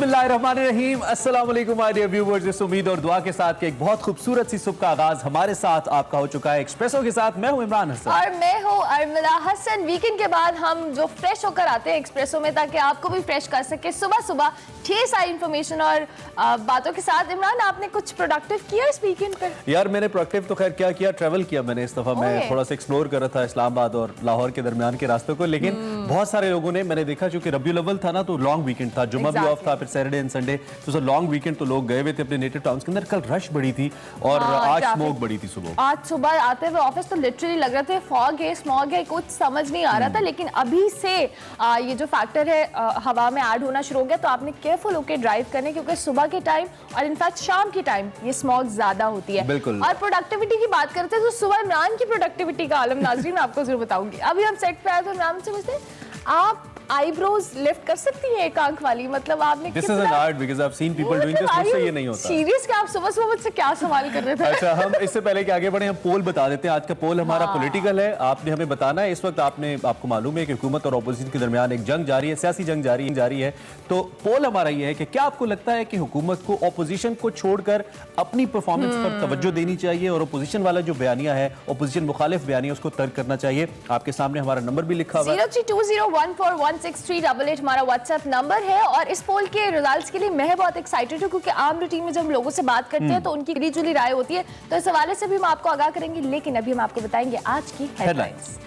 बिस्मिल्लाहिर्रहमानिर्रहीम, अस्सलाम वालेकुम माय डियर व्यूअर्स। इस उम्मीद और दुआ के साथ कि एक बहुत खूबसूरत सी सुबह का आगाज हमारे साथ आपका हो चुका है एक्सप्रेसो के साथ। मैं हूं इमरान हसन और मैं हूं अरमिला हसन। वीकेंड के बाद हम जो फ्रेश होकर आते हैं एक्सप्रेसो में ताकि आपको भी फ्रेश कर सके सुबह सुबह ढेर सारी इन्फॉर्मेशन और बातों के साथ। इमरान, आपने कुछ प्रोडक्टिव किया इस वीकेंड पर? यार मैंने प्रोडक्टिव तो खैर क्या किया, ट्रैवल किया मैंने इस दफा। मैं थोड़ा सा एक्सप्लोर कर रहा था इस्लामाबाद और लाहौर के दरमियान के रास्तों को, लेकिन बहुत सारे लोगों ने, मैंने देखा चूंकि रबीउल अव्वल था ना तो लॉन्ग वीकेंड था, जुम्मा भी ऑफ था, फिर सैटरडे एंड संडे, तो लॉन्ग वीकेंड तो लोग गए हुए थे अपने नेटिव टाउन्स के अंदर। कल रश बड़ी थी और आज स्मोक बड़ी थी सुबह। आज सुबह आते हुए ऑफिस तो लिटरली लग रहा था फॉग है, स्मॉग है, कुछ समझ नहीं आ रहा था। लेकिन अभी से ये जो फैक्टर है हवा में ऐड होना शुरू हो गया, तो आपने केयरफुल होकर ड्राइव करने, क्योंकि सुबह के टाइम और इनफैक्ट शाम के टाइम ये स्मॉग ज्यादा होती है। बिल्कुल। और प्रोडक्टिविटी की बात करते हैं तो सुबह इमरान की प्रोडक्टिविटी का आलम नाज़रीन मैं आपको जरूर बताऊंगी। अभी हम सेट पे आए तो इमरान से पूछते हैं, आप आईब्रोज लिफ्ट कर सकती हैं एक आंख वाली? मतलब आपने This is an art because I've seen people doing this, मुझसे ये नहीं होता। सीरियस कि आप सुबह सुबह मुझसे क्या सवाल कर रहे थे? अच्छा, हम इससे पहले कि आगे बढ़े हम पोल बता देते हैं। आज का पोल हमारा पॉलिटिकल है, आपने हमें बताना है। इस वक्त आपको मालूम है कि हुकूमत और अपोजिशन के दरमियान एक जंग जारी है, सियासी जंग जारी है। तो पोल हमारा ये है कि क्या आपको लगता है कि हुकूमत को अपोजिशन को छोड़कर अपनी परफॉर्मेंस पर तवज्जो देनी चाहिए और अपोजिशन वाला जो बयानिया है, अपोजिशन मुखालिफ बयानिया, उसको तर्क करना चाहिए? आपके सामने हमारा नंबर भी लिखा हुआ है 0320141638 हमारा व्हाट्सएप नंबर है। और इस पोल के रिजल्ट्स के लिए मैं बहुत एक्साइटेड हूँ, क्योंकि आम रूटीन में जब हम लोगों से बात करते हैं तो उनकी मिली जुली राय होती है, तो इस हवाले से भी हम आपको आगाह करेंगे। लेकिन अभी हम आपको बताएंगे आज की हेडलाइंस।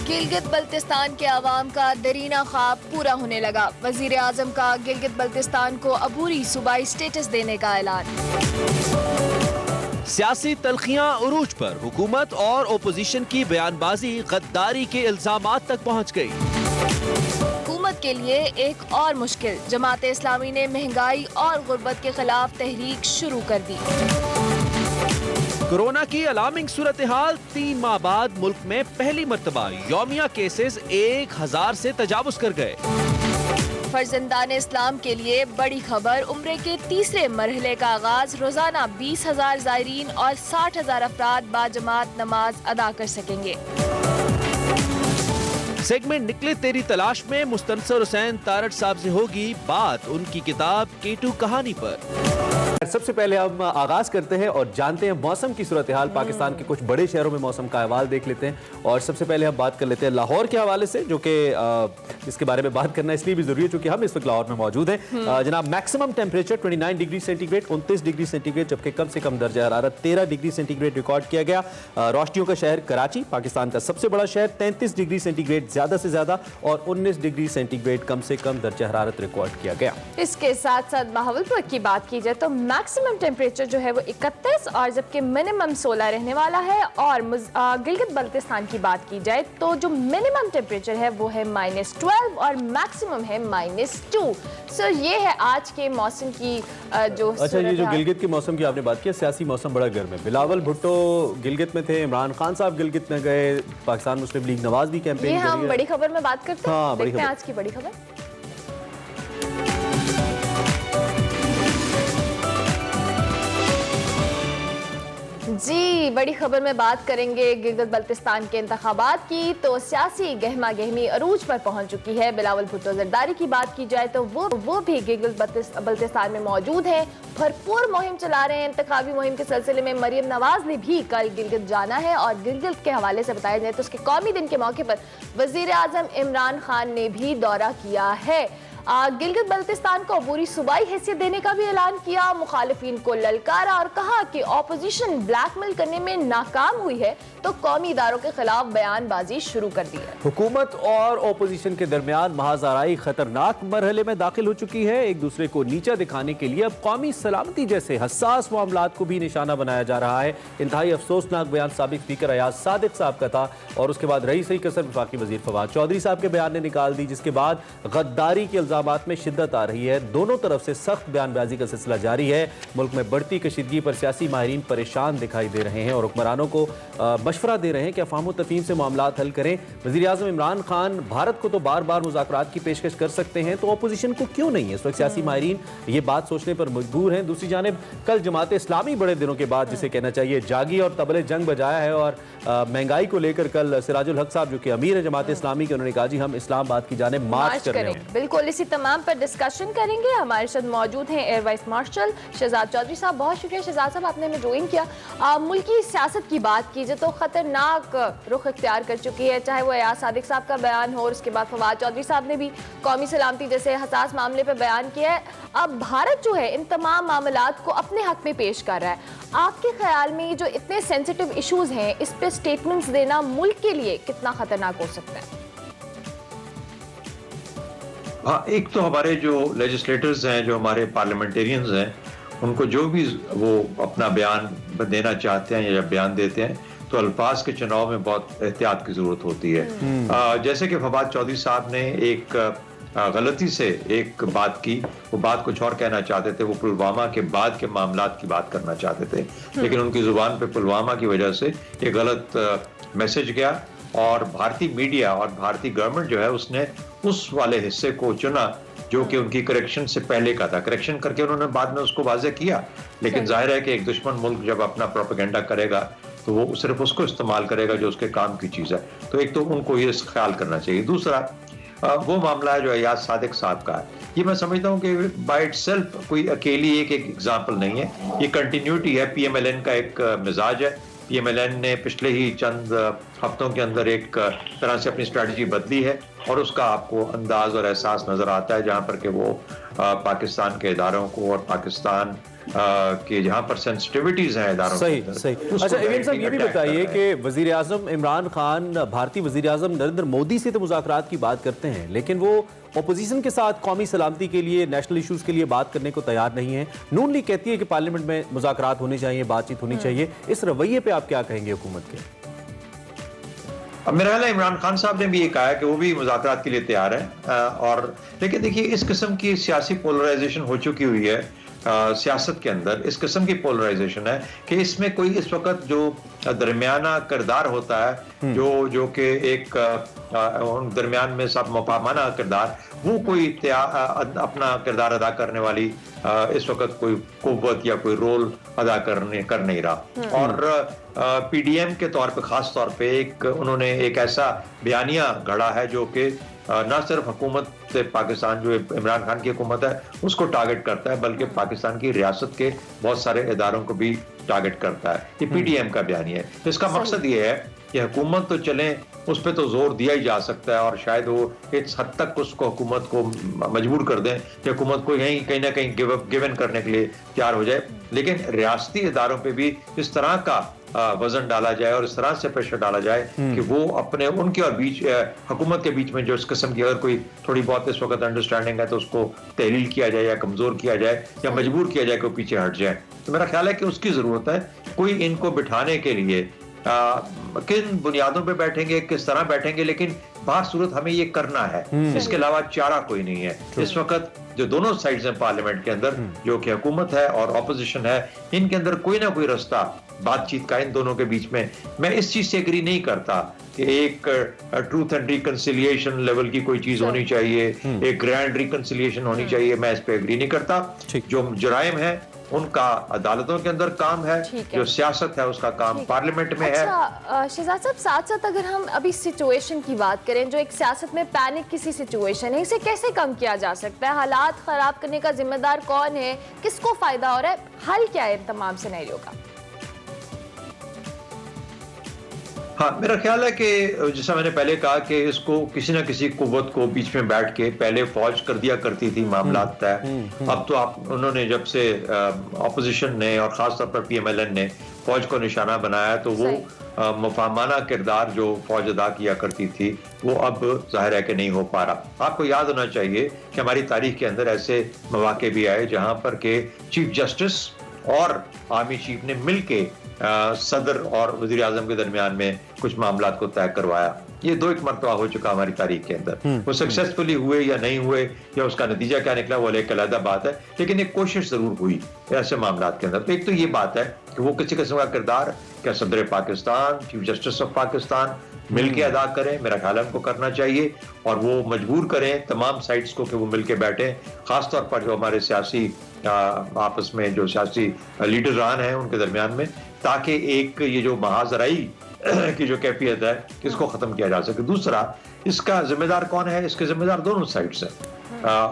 गिलगित बल्तिस्तान के अवाम का दरीना ख्वाब पूरा होने लगा। वजीर आजम का गिलगित बल्तिस्तान को अबूरी सूबाई स्टेटस देने का ऐलान। सियासी तल्खियां उरूज पर, हुकूमत और ओपोजिशन की बयानबाजी गद्दारी के इल्जामात तक पहुंच गई। हुकूमत के लिए एक और मुश्किल, जमात इस्लामी ने महंगाई और गुर्बत के खिलाफ तहरीक शुरू कर दी। कोरोना की अलार्मिंग सूरत हाल, 3 माह बाद मुल्क में पहली मर्तबा यौमिया केसेस 1000 से तजावुज कर गए। फर्जंदान इस्लाम के लिए बड़ी खबर, उम्रे के तीसरे मरहले का आगाज। रोजाना 20,000 ज़ायरीन और 60,000 अफराद बाजमात नमाज अदा कर सकेंगे। सेगमेंट निकले तेरी तलाश में मुस्तनसर हुसैन तारड़ साहब से होगी बात उनकी किताब केटू कहानी पर। सबसे पहले हम आगाज करते हैं और जानते हैं मौसम की सूरत हाल। पाकिस्तान के कुछ बड़े शहरों में मौसम का अहवाल देख लेते हैं और सबसे पहले हम बात कर लेते हैं लाहौर के हवाले से, जो कि इसके बारे में बात करना इसलिए भी जरूरी है क्योंकि हम इस वक्त लाहौर में मौजूद हैं। जनाब, maximum temperature 29 degree centigrade, 29 degree centigrade, जबकि कम से कम दर्जा हरारत 13 डिग्री सेंटीग्रेड रिकॉर्ड किया गया। रोशनियों का शहर कराची, पाकिस्तान का सबसे बड़ा शहर, 33 डिग्री सेंटीग्रेड ज्यादा से ज्यादा और 19 डिग्री सेंटीग्रेड कम से कम दर्जा हरारत रिकॉर्ड किया गया। इसके साथ साथ बहावलपुर की बात की जाए तो मैक्सिमम टेम्परेचर जो है वो 31 और जबकि मिनिमम 16 रहने वाला है। और गिलगित बल्तिस्तान की बात की जाए तो जो मिनिमम टेम्परेचर है वो है -12 और मैक्सिमम है -2। सो ये है आज के मौसम की जो अच्छा, ये जो गिलगित के मौसम की आपने बात की, सियासी मौसम बड़ा गर्म है। बिलावल भुट्टो गिलगित में थे, इमरान खान साहब गिलगित में गए, पाकिस्तान मुस्लिम लीग नवाज भी कैंपेन कर रही है। हम बड़ी खबर में बात करते हैं। हाँ, देखते हैं आज की बड़ी खबर। जी, बड़ी खबर में बात करेंगे गिलगित बल्तिस्तान के इंतखाबात की। तो सियासी गहमा गहमी अरूज पर पहुंच चुकी है। बिलावल भुट्टो जरदारी की बात की जाए तो वो भी गिलगित बल्तिस्तान में मौजूद हैं, भरपूर मुहिम चला रहे हैं। इंतखाबी मुहिम के सिलसिले में मरियम नवाज ने भी कल गिलगित जाना है। और गिलगित के हवाले से बताया जाए तो उसके कौमी दिन के मौके पर वजीर आजम इमरान खान ने भी दौरा किया है। गिलगित बल्तिस्तान को अबूरी सूबाई हैसियत देने का भी ऐलान किया, मुखालिफिन को ललकारा और कहा कि ऑपोजिशन ब्लैकमेल करने में नाकाम हुई है तो कौमी इदारों के खिलाफ बयानबाजी शुरू कर दी है। हुकूमत और ओपोजिशन के दरमियान महाज़ाराई खतरनाक मरहले में दाखिल हो चुकी है। एक दूसरे को नीचा दिखाने के लिए अब कौमी सलामती जैसे हसास मामलात को भी निशाना बनाया जा रहा है। इंतहाई अफसोसनाक बयान साबिक स्पीकर अयाज सादिक साहब का था और उसके बाद रईस कसर वफाकी वजीर फवाद चौधरी साहब के बयान ने निकाल दी, जिसके बाद गद्दारी के इंतजामात में शिद्दत आ रही है। दोनों तरफ से सख्त बयानबाजी का सिलसिला जारी है। मुल्क में बढ़ती कशीदगी पर सियासी माहिरीन परेशान दिखाई दे रहे हैं और हुक्मरानों को मशवरा दे रहे हैं कि अफ़ाम व तफ़हीम से मामलात हल करें। वज़ीर आज़म इमरान खान भारत को तो बार बार मुज़ाकरात की पेशकश कर सकते हैं, तो अपोजिशन को क्यों नहीं है? इस वक्त सियासी माहिरीन ये बात सोचने पर मजबूर हैं। दूसरी जानिब कल जमात इस्लामी बड़े दिनों के बाद, जिसे कहना चाहिए जागी और तबले जंग बजाया है, और महंगाई को लेकर कल सिराजुल हक साहब जो कि अमीर है जमात इस्लामी के, उन्होंने कहा जी हम इस्लामाबाद की जानिब मार्च कर रहे हैं। बिल्कुल, इसी तमाम पर डिस्कशन करेंगे। हमारे साथ मौजूद हैं air vice marshal Shahzad Chaudhary साहब। बहुत शुक्रिया शहजाद साहब, आपने हमें ज्वाइन किया। मुल्की सियासत की बात कीजिए तो खतरनाक रुख इख्तियार कर चुकी है, चाहे वो अयाज सादिक साहब का बयान हो और उसके बाद फवाद चौधरी साहब ने भी कौमी सलामती जैसे हसास मामले पर बयान किया है। अब भारत जो है इन तमाम मामलात को अपने हक में पेश कर रहा है। आपके ख्याल में ये जो इतने सेंसिटिव इश्यूज हैं, इस पे स्टेटमेंट्स देना मुल्क के लिए कितना खतरनाक हो सकता है? हाँ, एक तो हमारे जो लेजिस्लेटर्स हैं, जो हमारे पार्लियामेंटेरियंस हैं, उनको जो भी वो अपना बयान देना चाहते हैं या बयान देते हैं तो अल्फाज के चुनाव में बहुत एहतियात की जरूरत होती है। जैसे कि फवाद चौधरी साहब ने एक गलती से एक बात की, वो बात कुछ और कहना चाहते थे, वो पुलवामा के बाद के मामलात की बात करना चाहते थे, लेकिन उनकी जुबान पे पुलवामा की वजह से ये गलत मैसेज गया और भारतीय मीडिया और भारतीय गवर्नमेंट जो है उसने उस वाले हिस्से को चुना जो कि उनकी करेक्शन से पहले का था। करेक्शन करके उन्होंने बाद में उसको वाज़ेह किया, लेकिन जाहिर है कि एक दुश्मन मुल्क जब अपना प्रोपेगेंडा करेगा तो वो सिर्फ उसको इस्तेमाल करेगा जो उसके काम की चीज़ है। तो एक तो उनको ये ख्याल करना चाहिए। दूसरा वो मामला है जो अयाज सादिक साहब का है, ये मैं समझता हूँ कि बाय इटसेल्फ कोई अकेली एक एग्जाम्पल नहीं है, ये कंटिन्यूटी है। PMLN का एक मिजाज है। PMLN ने पिछले ही चंद हफ्तों के अंदर एक तरह से अपनी स्ट्रेटजी बदली है और उसका आपको अंदाज और एहसास नजर आता है, जहां पर कि वो पाकिस्तान के इदारों को और पाकिस्तान के जहां पर सेंसिटिविटीज हैं इदारों सही। अच्छा इमरान साहब, ये भी बताइए कि वजीर आजम इमरान खान भारतीय वजीर आजम नरेंद्र मोदी से तो मुज़ाकरात की बात करते हैं, लेकिन वो अपोजिशन के साथ कौमी सलामती के लिए, नेशनल इशूज के लिए बात करने को तैयार नहीं है। नून लीग कहती है कि पार्लियामेंट में मुज़ाकरात होने चाहिए, बातचीत होनी चाहिए। इस रवैये पे आप क्या कहेंगे हुकूमत के? अब मेरा ख्याल है इमरान खान साहब ने भी ये कहा है कि वो भी मुज़ाकरात के लिए तैयार है। और लेकिन देखिए, इस किस्म की सियासी पोलराइजेशन हो चुकी हुई है सियासत के अंदर, इस किस्म की पोलराइजेशन है कि इसमें कोई इस वक्त जो दरमियाना किरदार होता है, जो कि एक दरमियान में सब मुफाहमाना किरदार, वो कोई अपना किरदार अदा करने वाली इस वक्त कोई कुव्वत या कोई रोल अदा कर नहीं रहा। और PDM के तौर पे खास तौर पे उन्होंने एक ऐसा बयानिया गढ़ा है जो कि न सिर्फ हुकूमत पाकिस्तान जो इमरान खान की हुकूमत है उसको टारगेट करता है, बल्कि पाकिस्तान की रियासत के बहुत सारे इदारों को भी टारगेट करता है। ये PDM का बयानिया है। तो इसका मकसद ये है कि हुकूमत तो चले, उस पर तो जोर दिया ही जा सकता है और शायद वो इस हद तक उसको हुकूमत को मजबूर कर दें कि हुकूमत को कहीं ना कहीं गिव इन करने के लिए तैयार हो जाए, लेकिन रियासती इदारों पे भी इस तरह का वजन डाला जाए और इस तरह से प्रेशर डाला जाए कि वो अपने उनके और बीच हुकूमत के बीच में जो इस किस्म की अगर कोई थोड़ी बहुत इस वक्त अंडरस्टैंडिंग है तो उसको तहलील किया जाए या कमजोर किया जाए या मजबूर किया जाए कि वो पीछे हट जाए। तो मेरा ख्याल है कि उसकी जरूरत है। कोई इनको बिठाने के लिए किन बुनियादों पे बैठेंगे, किस तरह बैठेंगे, लेकिन बात सूरत हमें ये करना है, इसके अलावा चारा कोई नहीं है। इस वक्त जो दोनों साइड्स हैं पार्लियामेंट के अंदर, जो कि हुकूमत है और ऑपोजिशन है, इनके अंदर कोई ना कोई रास्ता बातचीत का इन दोनों के बीच में। मैं इस चीज से एग्री नहीं करता कि एक ट्रूथ एंड रिकंसिलिएशन लेवल की कोई चीज होनी चाहिए, एक ग्रैंड रिकंसिलिएशन होनी चाहिए, मैं इस पे एग्री नहीं करता। जो जुराइम है उनका अदालतों के अंदर काम है, जो सियासत है उसका काम पार्लियामेंट में है। शहजाद साहब, साथ साथ अगर हम अभी सिचुएशन की बात करें, जो एक सियासत में पैनिक किसी सिचुएशन है, इसे कैसे कम किया जा सकता है? हालात खराब करने का जिम्मेदार कौन है? किसको फायदा हो रहा है? हल क्या है इन तमाम सिनेरियो का? हाँ, मेरा ख्याल है कि जैसा मैंने पहले कहा कि इसको किसी न किसी कुव्वत को बीच में बैठ के, पहले फौज कर दिया करती थी मामला तय, अब तो उन्होंने जब से ऑपोजिशन ने और खासतौर पर PMLN ने फौज को निशाना बनाया तो वो मुफाहमाना किरदार जो फौज अदा किया करती थी वो अब जाहिर है कि नहीं हो पा रहा। आपको याद होना चाहिए कि हमारी तारीख के अंदर ऐसे मौके भी आए जहां पर के चीफ जस्टिस और आर्मी चीफ ने मिलके सदर और वजीर आजम के दरमियान में कुछ मामलात को तय करवाया। ये 2 एक मरतबा हो चुका हमारी तारीख के अंदर। वो सक्सेसफुली हुए या नहीं हुए या उसका नतीजा क्या निकला वो एक अलग बात है, लेकिन एक कोशिश जरूर हुई ऐसे मामला के अंदर। तो एक तो ये बात है कि वो किसी किस्म का किरदार क्या सदर Pakistan, chief justice of Pakistan मिलके अदा करें, मेरा ख्याल है उनको करना चाहिए, और वो मजबूर करें तमाम साइड्स को कि वो मिलके बैठे, खासतौर पर जो हमारे सियासी आपस में जो सियासी लीडरान हैं उनके दरमियान में, ताकि एक ये जो महाजराई की जो कैफियत है इसको खत्म किया जा सके। दूसरा, इसका जिम्मेदार कौन है? इसके जिम्मेदार दोनों साइड से।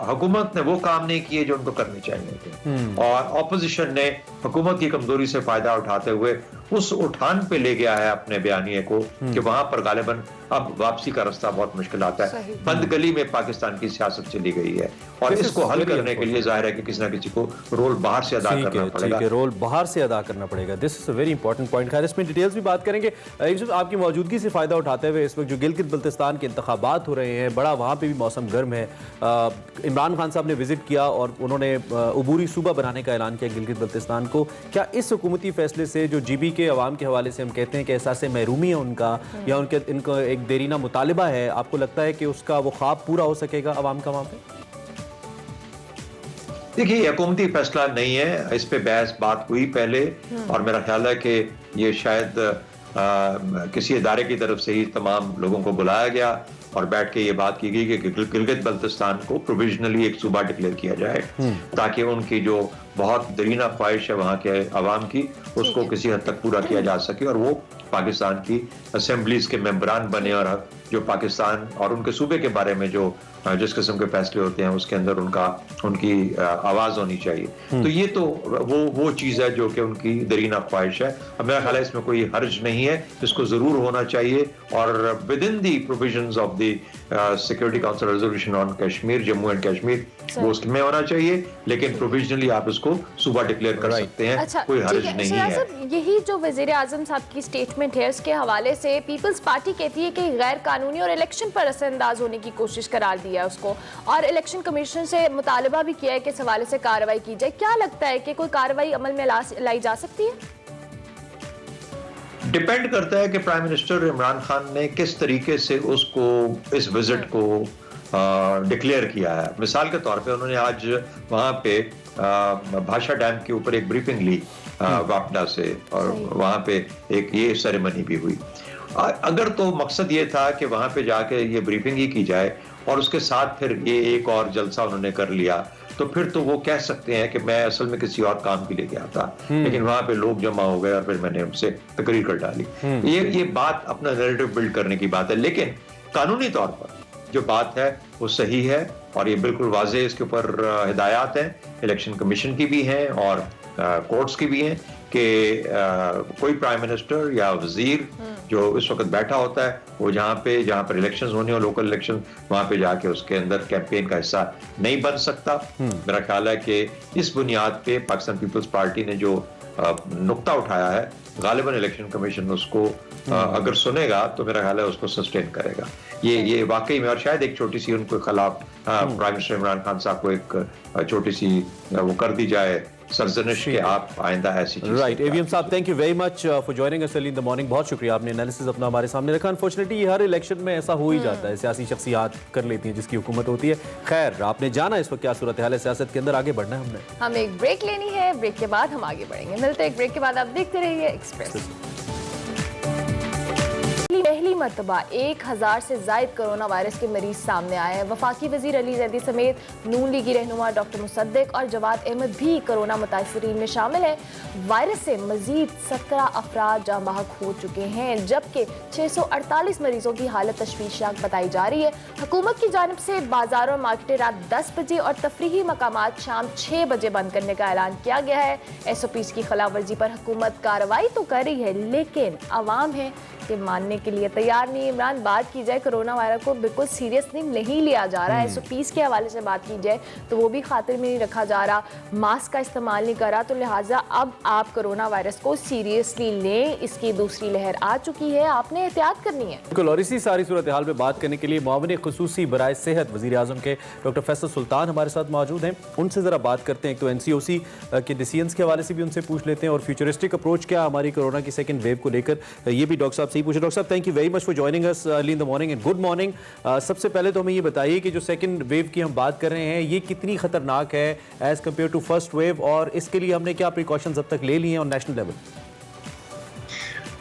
हुकूमत ने वो काम नहीं किए जो उनको करने चाहिए थे, और ऑपोजिशन ने हुकूमत की कमजोरी से फायदा उठाते हुए उस उठान पे ले गया है अपने बयानिए को कि वहां पर गालिबन अब वापसी का रास्ता बहुत मुश्किल आता है। बंद गली में पाकिस्तान की सियासत चली गई है, और इसको हल करने के लिए जाहिर है कि किसी ना किसी को रोल बाहर से अदा करना पड़ेगा। रोल बाहर से अदा करना पड़ेगा। This is a very important point. खैर, इसमें डिटेल्स भी बात करेंगे। आपकी मौजूदगी से फायदा उठाते हुए इस वक्त जो गिलगित बल्तिस्तान के इंतखाबात हो रहे हैं, बड़ा वहाँ पे भी मौसम गर्म है। इमरान खान साहब ने विजिट किया और उन्होंने अबूरी सूबा बनाने का ऐलान किया गिलगित बल्तिस्तान को। क्या इस हुकूमती फैसले से जो GB के अवाम के हवाले से हम कहते हैं कि एहसास महरूमी है उनका, या इनका एक देरीना मुतालिबा है, आपको लगता है कि उसका वो ख्वाब पूरा हो सकेगा अवाम का वहाँ पे? देखिए, हुकूमती फैसला नहीं है, इस पे बहस बात हुई पहले, और मेरा ख्याल है कि ये शायद किसी इदारे की तरफ से ही तमाम लोगों को बुलाया गया और बैठ के ये बात की गई कि गिलगित बल्तिस्तान को प्रोविजनली एक सूबा डिक्लेयर किया जाए, ताकि उनकी जो बहुत दरीना ख्वाहिश है वहाँ के अवाम की, उसको किसी हद तक पूरा किया जा सके, और वो पाकिस्तान की असेंबलीज के मेंबरान बने, और जो पाकिस्तान और उनके सूबे के बारे में जो जिस किस्म के फैसले होते हैं उसके अंदर उनकी आवाज होनी चाहिए। तो ये तो वो चीज है जो कि उनकी दरीना ख्वाहिश है। अब मेरा ख्याल है इसमें कोई हर्ज नहीं है, इसको जरूर होना चाहिए, और with in the provisions of the security council resolution on Kashmir, Jammu and Kashmir, वो उसमें होना चाहिए, लेकिन प्रोविजनली आप इसको सूबा डिक्लेयर कर सकते हैं। अच्छा, कोई हर्ज नहीं है। यही जो वजीर आजम साहब की स्टेटमेंट है उसके हवाले से पीपल्स पार्टी कहती है कि गैर कानूनी और इलेक्शन पर असरअंदाज होने की कोशिश करार दिया उसको, और इलेक्शन कमीशन से मुतालबा भी किया है कि इस हवाले से कार्रवाई की जाए। क्या लगता है कि कोई कार्रवाई अमल में लाई जा सकती है? डिपेंड करता है कि प्राइम मिनिस्टर इमरान खान ने किस तरीके से उसको इस विजिट को डिक्लेयर किया है। मिसाल के तौर पे उन्होंने आज वहाँ पे भाषा डैम के ऊपर एक ब्रीफिंग ली वापडा से, और वहाँ पे एक ये सेरेमनी भी हुई। अगर तो मकसद ये था कि वहाँ पे जाके ये ब्रीफिंग ही की जाए और उसके साथ फिर ये एक और जलसा उन्होंने कर लिया, तो फिर तो वो कह सकते हैं कि मैं असल में किसी और काम के लिए गया था, लेकिन वहां पे लोग जमा हो गए और फिर मैंने उनसे तकरीर कर डाली। ये बात अपना नैरेटिव बिल्ड करने की बात है, लेकिन कानूनी तौर पर जो बात है वो सही है, और ये बिल्कुल वाज़ेह इसके ऊपर हिदायत हैं इलेक्शन कमीशन की भी हैं और कोर्ट्स की भी हैं कि कोई प्राइम मिनिस्टर या वजीर जो इस वक्त बैठा होता है वो जहाँ पर इलेक्शंस होने हो, लोकल इलेक्शन, वहाँ पे जाके उसके अंदर कैंपेन का हिस्सा नहीं बन सकता। मेरा ख्याल है कि इस बुनियाद पे पाकिस्तान पीपल्स पार्टी ने जो नुक्ता उठाया है, गालिबन इलेक्शन कमीशन उसको अगर सुनेगा तो मेरा ख्याल है उसको सस्टेन करेगा। ये वाकई में, और शायद एक छोटी सी उनके खिलाफ प्राइम मिनिस्टर इमरान खान साहब को एक छोटी सी वो कर दी जाए सरजनिश के आप आइंदा ऐसी चीज़। राइट, AVM साहब, thank you very much for joining us early in the morning. बहुत शुक्रिया, आपने एनालिसिस अपना हमारे सामने रखा। अनफॉर्चुनेटली ये हर इलेक्शन में ऐसा हो ही जाता है, सियासी शख्सियात कर लेती हैं जिसकी हुकूमत होती है। खैर, आपने जाना इस वक्त क्या सूरत हाल है सियासत के अंदर, आगे बढ़ना है हमें एक ब्रेक लेनी है, ब्रेक के बाद हम आगे बढ़ेंगे। मिलते हैं एक ब्रेक के बाद, आप देखते रहिए एक्सप्रेस। पहली मरतबा 1000 से जायद कोरोना वायरस के मरीज सामने आए हैं। वफाकी वजीर अली जैदी समेत नून लीगी रहनुमा डॉक्टर मुसद्दिक और जवाद अहमद भी कोरोना मुतासरीन में शामिल हैं। वायरस से मजीद 17 अफराद जाँ बहक हो चुके हैं, जबकि 648 मरीजों की हालत तशवीशनाक बताई जा रही है। हुकूमत की जानिब से बाजार और मार्केटें रात 10 बजे और तफरीही मकामात शाम 6 बजे बंद करने का ऐलान किया गया है। SOPs की खिलाफ वर्जी पर हुकूमत कार्रवाई तो कर रही है, लेकिन आवाम है कि मानने के लिए तैयार नहीं। इमरान, बात की जाए कोरोना वायरस को बिल्कुल सीरियसली नहीं लिया जा रहा है। SOPs के हवाले से बात की जाए तो वो भी खातिर में नहीं रखा जा रहा, मास्क का इस्तेमाल नहीं करा, तो लिहाजा अब आप कोरोना वायरस को सीरियसली लें। इसकी दूसरी लहर आ चुकी है, आपने एहतियात करनी है। बिल्कुल, और इसी सारी सूरत हाल पे बात करने के लिए मुआविन खुसूसी बराए सेहत वज़ीर आज़म के डॉक्टर फैसल सुल्तान हमारे साथ मौजूद हैं। उनसे ज़रा बात करते हैं। एक तो NCOC के डिसीजंस के हवाले से भी उनसे पूछ लेते हैं, और फ्यूचरिस्टिक अप्रोच क्या हमारी कोरोना की सेकंड वेव को लेकर, ये भी डॉक्टर साहब से ही पूछे। डॉक्टर साहब, thank you very much for joining us early in the morning and good morning. सबसे पहले तो हमें ये बताइए कि जो सेकंड वेव की हम बात कर रहे हैं ये कितनी खतरनाक है as compare to first wave, और इसके लिए हमने क्या प्रिकॉशंस अब तक ले लिए हैं ऑन नेशनल लेवल?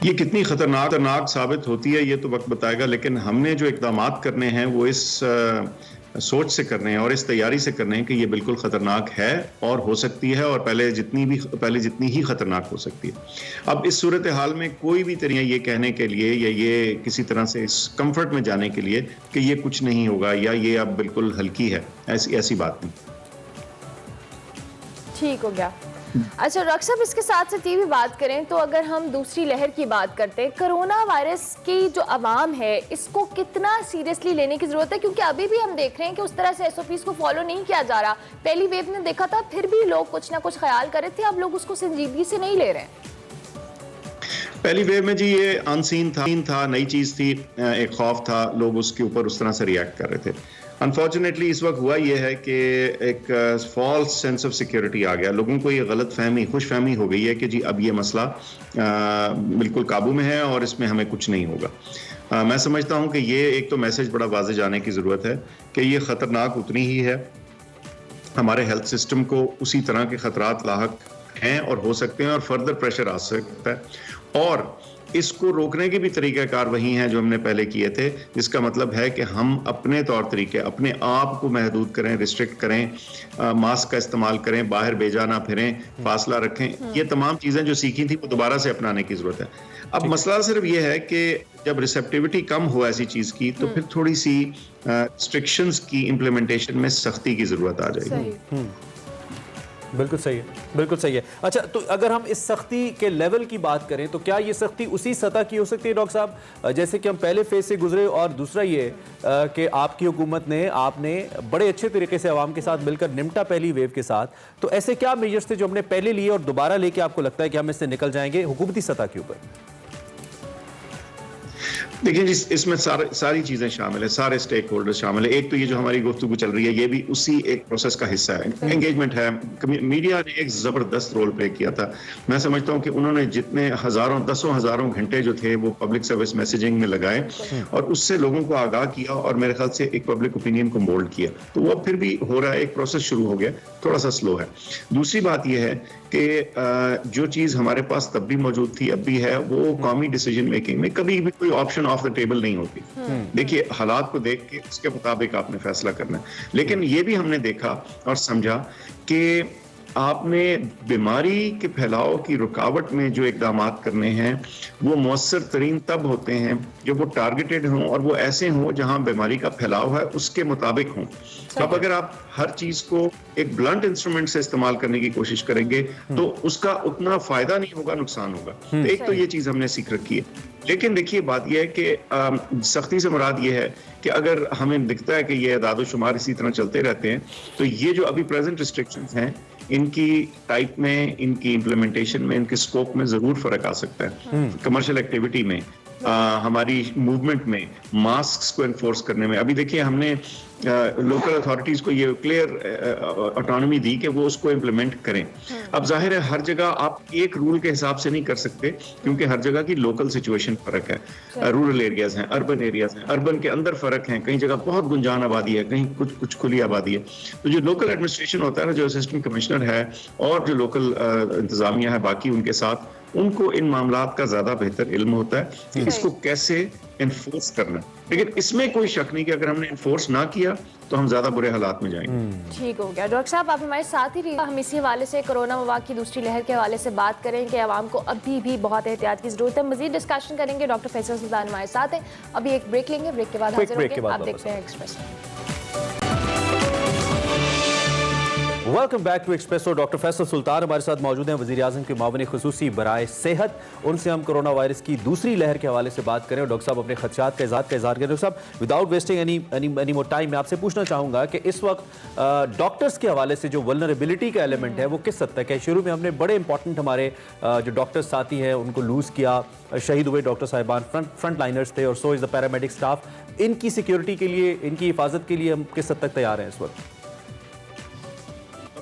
ये कितनी खतरनाक साबित होती है ये तो वक्त बताएगा, लेकिन हमने जो इकदाम करने हैं वो इस सोच से करने हैं और इस तैयारी से करने हैं कि ये बिल्कुल खतरनाक है और हो सकती है, और पहले जितनी ही खतरनाक हो सकती है। अब इस सूरत हाल में कोई भी तरीका ये कहने के लिए या ये किसी तरह से इस कंफर्ट में जाने के लिए कि ये कुछ नहीं होगा या ये अब बिल्कुल हल्की है, ऐसी बात नहीं। ठीक हो गया। अच्छा डॉक्टर साहब, इसके साथ साथ ये भी बात करें तो अगर हम दूसरी लहर की बात करते हैं, कोरोना वायरस की जो आवाम है इसको कितना सीरियसली लेने की जरूरत है, क्योंकि अभी भी हम देख रहे हैं कि उस तरह से एसओपीज को फॉलो नहीं किया जा रहा। पहली वेव में देखा था फिर भी लोग कुछ ना कुछ ख्याल कर रहे थे, अब लोग उसको संजीदगी से नहीं ले रहे हैं। पहली वेव में जी ये अनसीन था, नई चीज थी, एक खौफ था, लोग उसके ऊपर उस तरह से रिएक्ट कर रहे थे। अनफॉर्चुनेटली इस वक्त हुआ यह है कि एक फॉल्स सेंस ऑफ सिक्योरिटी आ गया, लोगों को ये गलत फहमी, खुश फहमी हो गई है कि जी अब ये मसला बिल्कुल काबू में है और इसमें हमें कुछ नहीं होगा। मैं समझता हूँ कि ये एक तो मैसेज बड़ा वाज़ेह जाने की ज़रूरत है कि ये ख़तरनाक उतनी ही है, हमारे हेल्थ सिस्टम को उसी तरह के ख़तरात लाहक हैं और हो सकते हैं और फर्दर प्रेशर आ सकता है, और इसको रोकने के भी तरीक़ाकार वही हैं जो हमने पहले किए थे, जिसका मतलब है कि हम अपने तौर तरीके, अपने आप को महदूद करें, रिस्ट्रिक्ट करें, मास्क का इस्तेमाल करें, बाहर बेजा ना फिरें, फासला रखें। ये तमाम चीज़ें जो सीखी थी वो दोबारा से अपनाने की ज़रूरत है। अब मसला सिर्फ ये है कि जब रिसेप्टिविटी कम हो ऐसी चीज़ की तो फिर थोड़ी सी रिस्ट्रिक्शंस की इम्प्लीमेंटेशन में सख्ती की ज़रूरत आ जाएगी। बिल्कुल सही है, बिल्कुल सही है। अच्छा, तो अगर हम इस सख्ती के लेवल की बात करें तो क्या ये सख्ती उसी सतह की हो सकती है डॉक्टर साहब जैसे कि हम पहले फेज से गुजरे, और दूसरा ये कि आपकी हुकूमत ने, आपने बड़े अच्छे तरीके से आवाम के साथ मिलकर निपटा पहली वेव के साथ, तो ऐसे क्या मेजर्स थे जो हमने पहले लिए और दोबारा लेके आपको लगता है कि हम इससे निकल जाएंगे हुकूमती सतह के ऊपर? देखिए जी, इसमें सारी चीज़ें शामिल है, सारे स्टेक होल्डर्स शामिल है। एक तो ये जो हमारी गुफ्तगू चल रही है ये भी उसी एक प्रोसेस का हिस्सा है, एंगेजमेंट है। मीडिया ने एक ज़बरदस्त रोल प्ले किया था। मैं समझता हूँ कि उन्होंने जितने दसों हज़ारों घंटे जो थे वो पब्लिक सर्विस मैसेजिंग में लगाए और उससे लोगों को आगाह किया और मेरे ख्याल से एक पब्लिक ओपिनियन को मोल्ड किया, तो वो फिर भी हो रहा है, एक प्रोसेस शुरू हो गया, थोड़ा सा स्लो है। दूसरी बात यह है कि जो चीज़ हमारे पास तब भी मौजूद थी, अब भी है, वो कौमी डिसीजन मेकिंग में कभी भी कोई ऑप्शन ऑफ द टेबल नहीं होती। देखिए, हालात को देख के उसके मुताबिक आपने फैसला करना है, लेकिन ये भी हमने देखा और समझा कि आपने बीमारी के फैलाव की रुकावट में जो इकदाम करने हैं वो मौसर तरीन तब होते हैं जब वो टारगेटेड हों और वो ऐसे हों जहां बीमारी का फैलाव है उसके मुताबिक हों। अब अगर आप हर चीज को एक ब्लंट इंस्ट्रूमेंट से इस्तेमाल करने की कोशिश करेंगे तो उसका उतना फायदा नहीं होगा, नुकसान होगा। तो एक तो ये चीज हमने सीख रखी है। लेकिन देखिए, बात यह है कि सख्ती से मुराद ये है कि अगर हमें दिखता है कि ये अदाद-ओ-शुमार इसी तरह चलते रहते हैं तो ये जो अभी प्रेजेंट रिस्ट्रिक्शंस हैं इनकी टाइप में, इनकी इम्प्लीमेंटेशन में, इनके स्कोप में जरूर फर्क आ सकता है। कमर्शियल एक्टिविटी में, हमारी मूवमेंट में, मास्क को एनफोर्स करने में। अभी देखिए, हमने लोकल अथॉरिटीज को ये क्लियर ऑटोनॉमी दी कि वो उसको इम्प्लीमेंट करें। अब जाहिर है हर जगह आप एक रूल के हिसाब से नहीं कर सकते क्योंकि हर जगह की लोकल सिचुएशन फर्क है। रूरल एरियाज हैं, अर्बन एरियाज हैं, अर्बन के अंदर फर्क हैं, कहीं जगह बहुत गुंजान आबादी है, कहीं कुछ खुली आबादी है। तो जो लोकल एडमिनिस्ट्रेशन होता है ना, जो असिस्टेंट कमिश्नर है और जो लोकल इंतजामिया है बाकी उनके साथ, उनको इन मामलात का ज्यादा बेहतर इल्म होता है कि इसको कैसे एनफोर्स करना है। लेकिन इसमें कोई शक नहीं कि अगर हमने एनफोर्स ना किया तो हम ज्यादा बुरे हालात में जाएंगे। ठीक हो गया। डॉक्टर साहब, आप हमारे साथ ही रहिए। हम इसी हवाले से कोरोना वबा की दूसरी लहर के हवाले से बात करें कि आवाम को अभी भी बहुत एहतियात की जरूरत है। मजीद डिस्कशन करेंगे। डॉक्टर फैसल सुल्तान हमारे साथ हैं। अभी एक ब्रेक लेंगे, ब्रेक के बाद हाजिर होंगे। आप देखते हैं express. Welcome back to expresso. Doctor Faisal Sultan हमारे साथ मौजूद हैं, वज़ीर आज़म के मामले खुसूसी बराए सेहत। उनसे हम कोरोना वायरस की दूसरी लहर के हवाले से बात करें और डॉक्टर साहब अपने खदशात का इज़हार करें। डॉक्टर साहब, without wasting any more time, मैं आपसे पूछना चाहूँगा कि इस वक्त डॉक्टर्स के हवाले से जो वल्नरेबिलिटी का एलिमेंट है वो किस हद तक है? शुरू में हमने बड़े इंपॉर्टेंट हमारे जो डॉक्टर्स साथी हैं उनको लूज़ किया, शहीद हुए डॉक्टर साहिबान, फ्रंट लाइनर्स थे, और so is the paramedic staff. इनकी सिक्योरिटी के लिए, इनकी हिफाजत के लिए हम किस हद तक तैयार हैं इस वक्त?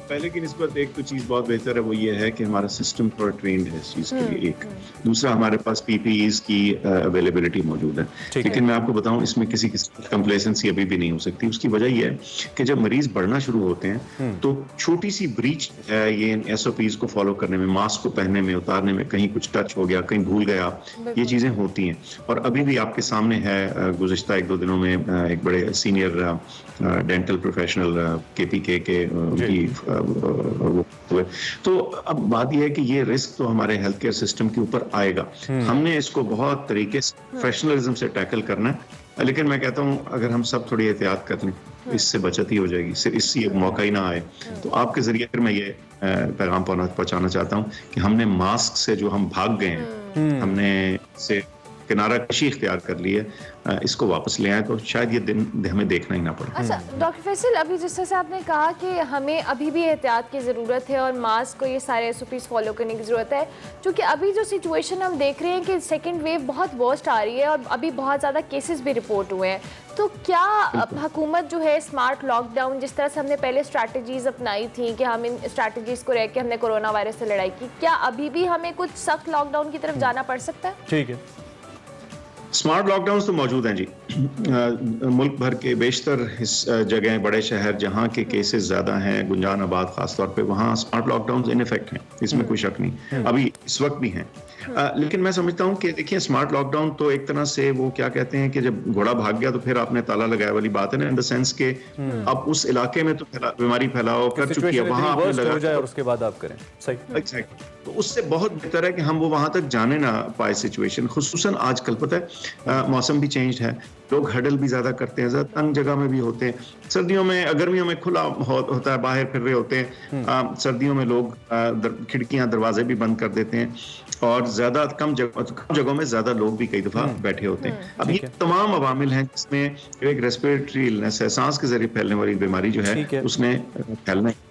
पहले की निस्बत एक तो चीज़ बहुत बेहतर है, वो ये है कि हमारा सिस्टम थोड़ा ट्रेंड है इस चीज़ के लिए। एक दूसरा, हमारे पास पीपीईज की अवेलेबिलिटी मौजूद है। लेकिन मैं आपको बताऊं, इसमें किसी कंप्लेसेंसी अभी भी नहीं हो सकती। उसकी वजह ये है कि जब मरीज बढ़ना शुरू होते हैं तो छोटी सी ब्रीच है ये इन एसओपीज को फॉलो करने में, मास्क को पहनने में, उतारने में, कहीं कुछ टच हो गया, कहीं भूल गया, ये चीज़ें होती हैं। और अभी भी आपके सामने है, गुज़िश्ता 1-2 दिनों में एक बड़े सीनियर डेंटल प्रोफेशनल केपीके के उनकी वो हुए। तो अब बात यह है कि ये रिस्क तो हमारे हेल्थ केयर सिस्टम के ऊपर आएगा। हमने इसको बहुत तरीके से प्रोफेशनलिज्म से टैकल करना है। लेकिन मैं कहता हूँ अगर हम सब थोड़ी एहतियात कर लें, इससे बचत ही हो जाएगी, सिर्फ इससे एक मौका ही ना आए। तो आपके जरिए फिर मैं ये पैगाम पहुंचाना चाहता हूँ कि हमने मास्क से जो हम भाग गए हैं, हमने से किनारा कशी इख्तियार कर ली है, इसको वापस ले आए तो शायद ये दिन हमें देखना ही ना पड़े। अच्छा डॉक्टर फैसल, अभी जिस तरह से आपने कहा कि हमें अभी भी एहतियात की ज़रूरत है और मास्क को ये सारे एसओपीज फॉलो करने की ज़रूरत है, क्योंकि अभी जो सिचुएशन हम देख रहे हैं कि सेकेंड वेव बहुत वर्स्ट आ रही है और अभी बहुत ज़्यादा केसेस भी रिपोर्ट हुए हैं। तो क्या हुकूमत जो है स्मार्ट लॉकडाउन, जिस तरह से हमने पहले स्ट्रैटेजीज अपनाई थी कि हम इन स्ट्रैटेजीज को रह के हमने कोरोना वायरस से लड़ाई की, क्या अभी भी हमें कुछ सख्त लॉकडाउन की तरफ जाना पड़ सकता है? ठीक है, स्मार्ट लॉकडाउन तो मौजूद हैं जी। मुल्क भर के बेशतर इस जगह, बड़े शहर जहाँ के केसेस ज़्यादा हैं, गुंजान आबाद खास तौर पे, वहाँ स्मार्ट लॉकडाउन इन इफेक्ट हैं, इसमें कोई शक नहीं, अभी इस वक्त भी हैं। लेकिन मैं समझता हूँ कि देखिए, स्मार्ट लॉकडाउन तो एक तरह से वो क्या कहते हैं कि जब घोड़ा भाग गया तो फिर आपने ताला लगाया वाली बात है ना, इन द सेंस के अब उस इलाके में तो बीमारी फैलाव कर चुकी है, वहाँ आपने लगा जाए और उसके बाद आप करें। सही। तो उससे बहुत बेहतर है कि हम वो वहां तक जाने ना पाए सिचुएशन। खुसूसन आजकल पता है मौसम भी चेंज है, लोग हडल भी ज्यादा करते हैं, ज्यादा तंग जगह में भी होते हैं। सर्दियों में, गर्मियों में खुला होता है, बाहर फिर रहे होते हैं। सर्दियों में लोग खिड़कियां दरवाजे भी बंद कर देते हैं और ज्यादा कम जगहों में ज्यादा लोग भी कई दफा बैठे होते हैं। अब ये तमाम अवामिल हैं जिसमें एक रेस्पिरेटरी इलनेस है, सांस के जरिए फैलने वाली बीमारी जो है उसने फैलना है।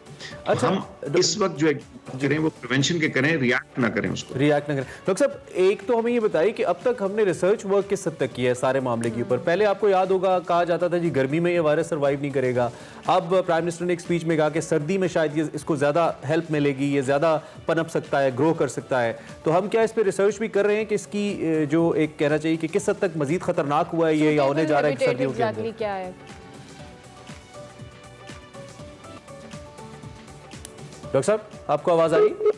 अच्छा, हम इस वक्त जो करें वो प्रिवेंशन के करें, रिएक्ट ना करें उसको। रिएक्ट ना करें। डॉक्टर साहब, एक तो हमें ये बताइए कि अब तक हमने रिसर्च वर्क किस हद तक किया है सारे मामले के ऊपर? पहले आपको याद होगा कहा जाता था जी गर्मी में ये वायरस सर्वाइव नहीं करेगा। अब प्राइम मिनिस्टर ने एक स्पीच में कहा कि सर्दी में शायद ये इसको ज्यादा हेल्प मिलेगी, ये ज्यादा पनप सकता है, ग्रो कर सकता है। तो हम क्या इस पर रिसर्च भी कर रहे हैं कि इसकी जो एक कहना चाहिए कि किस हद तक मजीद खतरनाक हुआ है ये, या होने जा रहा है सर्दियों के अंदर? क्या है डॉक्टर साहब, आपको आवाज आ रही है?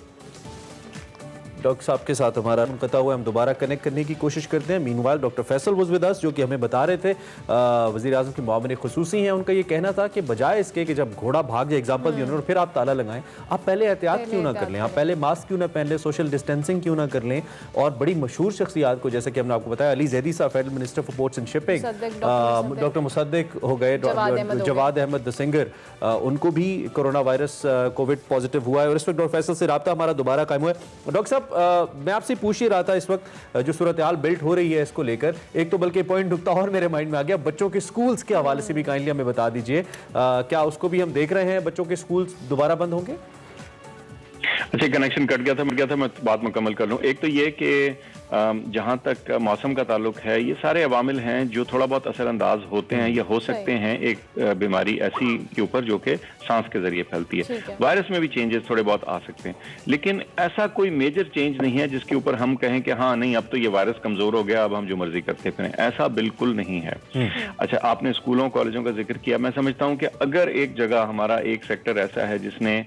डॉक्टर साहब के साथ हमारा मुनक़ता हुआ, हम दोबारा कनेक्ट करने की कोशिश करते हैं। Meanwhile doctor Faisal was with us, जो कि हमें बता रहे थे वज़ीर आज़म के मुआविन खुसूसी हैं। उनका ये कहना था कि बजाय इसके कि जब घोड़ा भाग जाए, एग्जाम्पल दिया उन्होंने, फिर आप ताला लगाएं, आप पहले एहतियात क्यों ना कर लें, आप पहले मास्क क्यों ना पहन लें, सोशल डिस्टेंसिंग क्यों ना कर लें। और बड़ी मशहूर शख्सियात को, जैसे कि हमने आपको बताया, अली ज़ैदी साहब federal minister for ports and shipping, doctor Mossadegh हो गए, जवाद अहमद द सिंगर, उनको भी कोरोना वायरस कोविड पॉजिटिव हुआ है और इस वक्त डॉक्टर फैसल से रब्ता हमारा दोबारा कायम हुआ है। डॉक्टर साहब, मैं आपसे पूछ ही रहा था, इस वक्त जो सूरत हाल बिल्ड हो रही है इसको लेकर, एक तो बल्कि पॉइंट ढुकता और मेरे माइंड में आ गया, बच्चों के स्कूल्स के हवाले से भी काइंडली हमें बता दीजिए, क्या उसको भी हम देख रहे हैं, बच्चों के स्कूल्स दोबारा बंद होंगे? अच्छा, कनेक्शन कट गया था, मैं बात मुकम्मल कर लूं। एक तो ये कि जहां तक मौसम का ताल्लुक है, ये सारे अवामिल हैं जो थोड़ा बहुत असरअंदाज होते हैं या हो सकते हैं एक बीमारी ऐसी के ऊपर जो कि सांस के जरिए फैलती है। वायरस में भी चेंजेस थोड़े बहुत आ सकते हैं, लेकिन ऐसा कोई मेजर चेंज नहीं है जिसके ऊपर हम कहें कि हाँ नहीं, अब तो ये वायरस कमजोर हो गया, अब हम जो मर्जी करते फिरें। ऐसा बिल्कुल नहीं है। अच्छा, आपने स्कूलों कॉलेजों का जिक्र किया। मैं समझता हूँ कि अगर एक जगह हमारा एक सेक्टर ऐसा है जिसने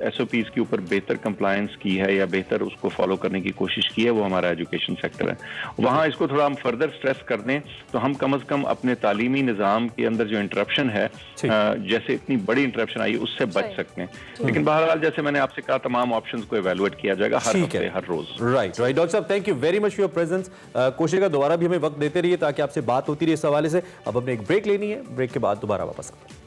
SOPs के ऊपर बेहतर कंप्लायंस की है या बेहतर उसको फॉलो करने की कोशिश की है, वो हमारा एजुकेशन सेक्टर है। वहाँ इसको थोड़ा हम फर्दर स्ट्रेस कर दें तो हम कम से कम अपने तालीमी निज़ाम के अंदर जो इंटरप्शन है, जैसे इतनी बड़ी इंटरप्शन आई, उससे बच सकते हैं। लेकिन बहरहाल जैसे मैंने आपसे कहा, तमाम ऑप्शंस को एवेलुएट किया जाएगा हर हफ्ते, हर रोज। राइट। डॉक्टर साहब, thank you very much for your presence. कोशिश का दोबारा भी हमें वक्त देते रहिए ताकि आपसे बात होती रही इस हवाले से। अब हमने एक ब्रेक लेनी है, ब्रेक के बाद दोबारा वापस आते हैं।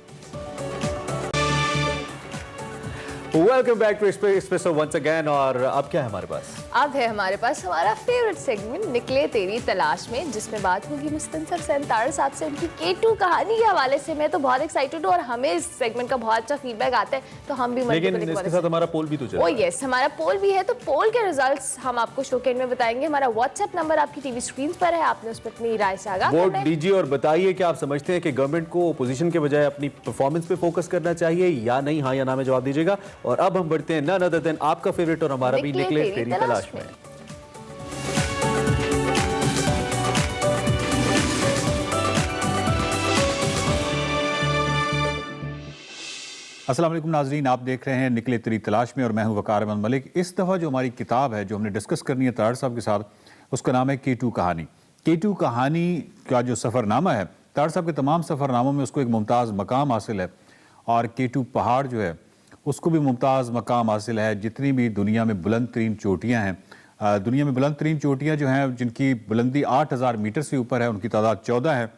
Welcome back to espresso once again. और अब क्या है हमारे पास? अब है हमारे पास हमारा फेवरेट सेगमेंट निकले तेरी तलाश में, जिसमें बात होगी मुस्तनसर सेंतार साहब से उनकी K2 कहानी के हवाले से। मैं तो बहुत एक्साइटेड हूँ और हमें इस सेगमेंट का बहुत अच्छा फीडबैक आता है, तो हम भी लेकिन इसके साथ हमारा पोल भी तो चल रहा है। ओह यस, हमारा पोल भी है, तो पोल के रिजल्ट्स हम आपको शो के एंड में बताएंगे। हमारा व्हाट्सएप नंबर आपकी टीवी स्क्रीन पर है, आपने उस पर अपनी राय से आगाह वोट करना है। दीजिए और बताइए कि आप समझते हैं कि गवर्नमेंट को ओपोजिशन के बजाय अपनी परफॉर्मेंस पे फोकस करना चाहिए या नहीं। हाँ या ना में जवाब दीजिएगा। और अब हम बढ़ते हैं नन अदर देन आपका फेवरेट और हमारा भी निकले तेरी तलाश में। अस्सलाम वालेकुम नाजरीन, आप देख रहे हैं निकले तेरी तलाश में और मैं हूं वकार अहमद मलिक। इस दफ़ा जो हमारी किताब है जो हमने डिस्कस करनी है तार साहब के साथ, उसका नाम है K2 कहानी। K2 कहानी का जो सफ़रनामा है, तार साहब के तमाम सफ़रनामों में उसको एक मुमताज़ मकाम हासिल है और K2 पहाड़ जो है उसको भी मुमताज़ मकाम हासिल है। जितनी भी दुनिया में बुलंद तरीन चोटियाँ हैं, दुनिया में बुलंद तरीन चोटियाँ जो हैं जिनकी बुलंदी 8000 मीटर से ऊपर है, उनकी तादाद 14 है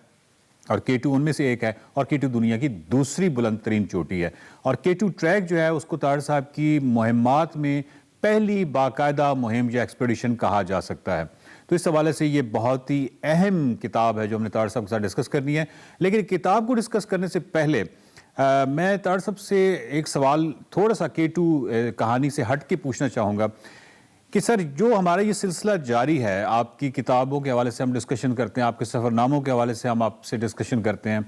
और K2 उनमें से एक है। और K2 दुनिया की दूसरी बुलंद तरीन चोटी है। और K2 ट्रैक जो है उसको तार साहब की मुहिमात में पहली बाकायदा मुहिम या एक्सपेडिशन कहा जा सकता है। तो इस हवाले से ये बहुत ही अहम किताब है जो हमने तार साहब के साथ डिस्कस करनी है। लेकिन किताब को डिस्कस करने से पहले मैं तार साहब से एक सवाल थोड़ा सा K2 कहानी से हट के पूछना चाहूँगा कि सर, जो हमारा ये सिलसिला जारी है, आपकी किताबों के हवाले से हम डिस्कशन करते हैं, आपके सफ़रनामों के हवाले से हम आपसे डिस्कशन करते हैं,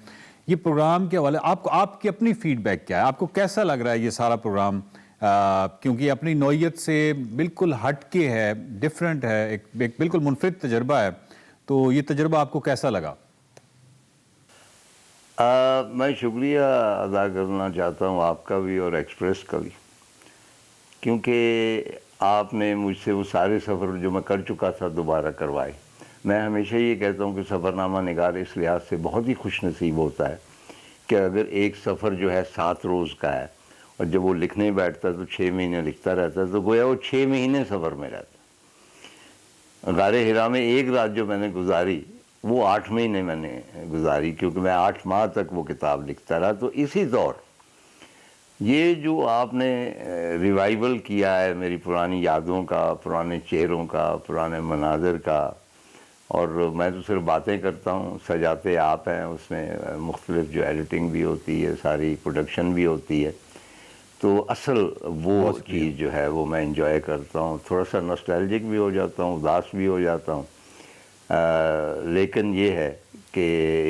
ये प्रोग्राम के हवाले आपकी अपनी फीडबैक क्या है? आपको कैसा लग रहा है ये सारा प्रोग्राम? क्योंकि अपनी नौइयत से बिल्कुल हट के है, डिफरेंट है, एक बिल्कुल मुनफरिद तजर्बा है, तो ये तजर्बा आपको कैसा लगा? मैं शुक्रिया अदा करना चाहता हूँ आपका भी और एक्सप्रेस का भी, क्योंकि आपने मुझसे वो सारे सफ़र जो मैं कर चुका था दोबारा करवाए। मैं हमेशा ये कहता हूँ कि सफ़रनामा निगार इस लिहाज से बहुत ही खुश नसीब होता है कि अगर एक सफ़र जो है 7 रोज़ का है और जब वो लिखने बैठता है तो 6 महीने लिखता रहता है, तो गोया वो 6 महीने सफ़र में रहता। गारे हिरा में एक रात जो मैंने गुजारी वो 8 महीने मैंने गुजारी, क्योंकि मैं 8 माह तक वो किताब लिखता रहा। तो इसी दौर ये जो आपने रिवाइवल किया है मेरी पुरानी यादों का, पुराने चेहरों का, पुराने मनाज़र का, और मैं तो सिर्फ बातें करता हूँ, सजाते आप हैं, उसमें मुख्तलिफ जो एडिटिंग भी होती है, सारी प्रोडक्शन भी होती है। तो असल वो चीज़ जो है वो मैं इंजॉय करता हूँ। थोड़ा सा नॉस्टैल्जिक भी हो जाता हूँ, उदास भी हो जाता हूँ, लेकिन ये है कि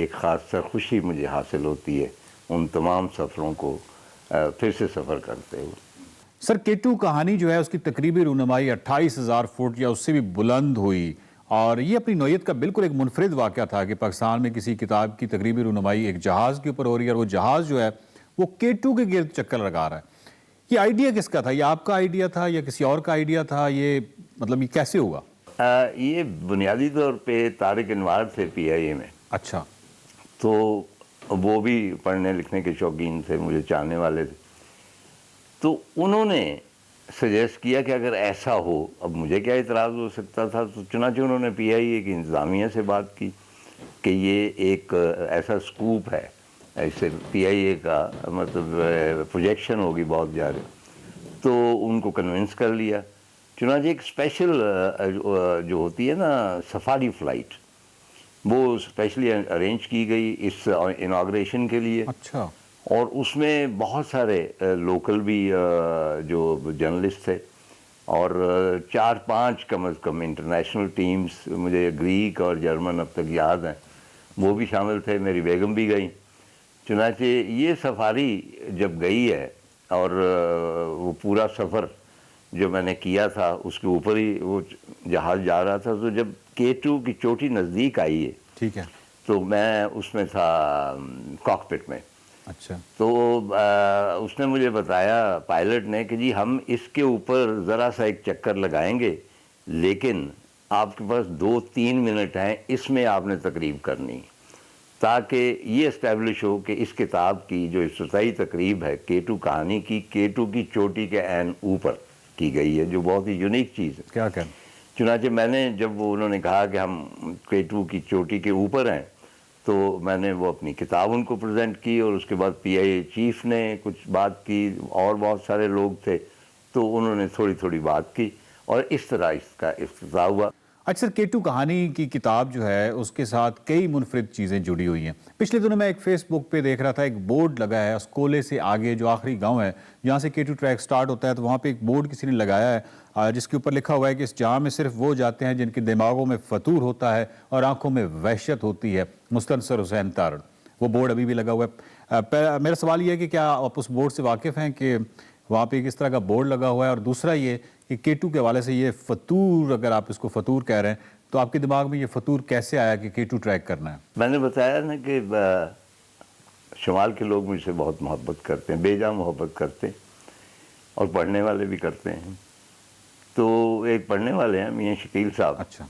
एक ख़ास सा खुशी मुझे हासिल होती है उन तमाम सफ़रों को फिर से सफ़र करते हुए। सर, K2 कहानी जो है उसकी तकरीबी रूनुमाई 28,000 फुट या उससे भी बुलंद हुई और ये अपनी नौइयत का बिल्कुल एक मुनफरिद वाक़या था कि पाकिस्तान में किसी किताब की तकरीबी रूनुमाई एक जहाज़ के ऊपर हो रही है और वो जहाज़ जो है वो K2 के गिर्द चक्कर लगा रहा है। ये आइडिया किसका था? ये आपका आइडिया था या किसी और का आइडिया था? ये मतलब ये कैसे हुआ? ये बुनियादी तौर पे तारिक अनवार थे PIA में। अच्छा। तो वो भी पढ़ने लिखने के शौकीन थे, मुझे चाहने वाले थे। तो उन्होंने सजेस्ट किया कि अगर ऐसा हो, अब मुझे क्या इतराज़ हो सकता था, तो चुनांचे उन्होंने PIA की इंतज़ामिया से बात की कि ये एक ऐसा स्कूप है, ऐसे PIA का मतलब प्रोजेक्शन होगी बहुत ज़्यादा। तो उनको कन्विंस कर लिया। चुनांचे एक स्पेशल जो होती है ना सफारी फ़्लाइट, वो स्पेशली अरेंज की गई इस इनाग्रेशन के लिए। अच्छा। और उसमें बहुत सारे लोकल भी जो जर्नलिस्ट थे और 4-5 कम अज़ कम इंटरनेशनल टीम्स, मुझे ग्रीक और जर्मन अब तक याद हैं, वो भी शामिल थे। मेरी बेगम भी गई। चुनांचे ये सफारी जब गई है और वो पूरा सफ़र जो मैंने किया था उसके ऊपर ही वो जहाज़ जा रहा था, तो जब K2 की चोटी नज़दीक आई है, ठीक है, तो मैं उसमें था कॉकपिट में। अच्छा। तो उसने मुझे बताया, पायलट ने, कि जी हम इसके ऊपर ज़रा सा एक चक्कर लगाएंगे, लेकिन आपके पास 2-3 मिनट हैं, इसमें आपने तकरीब करनी, ताकि ये इस्टेब्लिश हो कि इस किताब की जो इफ्तिताई तकरीब है K2 कहानी की, K2 की चोटी के ऐन ऊपर की गई है, जो बहुत ही यूनिक चीज़ है। क्या कहें? चुनांचे मैंने जब वो उन्होंने कहा कि हम K2 की चोटी के ऊपर हैं, तो मैंने वो अपनी किताब उनको प्रेजेंट की और उसके बाद PIA चीफ ने कुछ बात की और बहुत सारे लोग थे, तो उन्होंने थोड़ी थोड़ी बात की और इस तरह इसका इफ्तिताह हुआ। अच्छा सर, केटू कहानी की किताब जो है उसके साथ कई मुनफरिद चीज़ें जुड़ी हुई हैं। पिछले दिनों मैं एक फेसबुक पे देख रहा था, एक बोर्ड लगा है अस्कोले से आगे जो आखिरी गांव है जहां से केटू ट्रैक स्टार्ट होता है, तो वहां पे एक बोर्ड किसी ने लगाया है जिसके ऊपर लिखा हुआ है कि इस जहाँ में सिर्फ वो जाते हैं जिनके दिमागों में फतूर होता है और आंखों में वहशत होती है। मुस्तनसर हुसैन तारण, वो बोर्ड अभी भी लगा हुआ है। मेरा सवाल ये है कि क्या आप उस बोर्ड से वाकिफ़ हैं कि वहाँ पे किस तरह का बोर्ड लगा हुआ है, और दूसरा ये कि केटू के हवाले से ये फतूर, अगर आप इसको फतूर कह रहे हैं तो आपके दिमाग में ये फतूर कैसे आया कि केटू ट्रैक करना है? मैंने बताया ना कि शुमाल के लोग मुझसे बहुत मोहब्बत करते हैं, बेजा मोहब्बत करते हैं, और पढ़ने वाले भी करते हैं। तो एक पढ़ने वाले हैं मियाँ शकील साहब, अच्छा,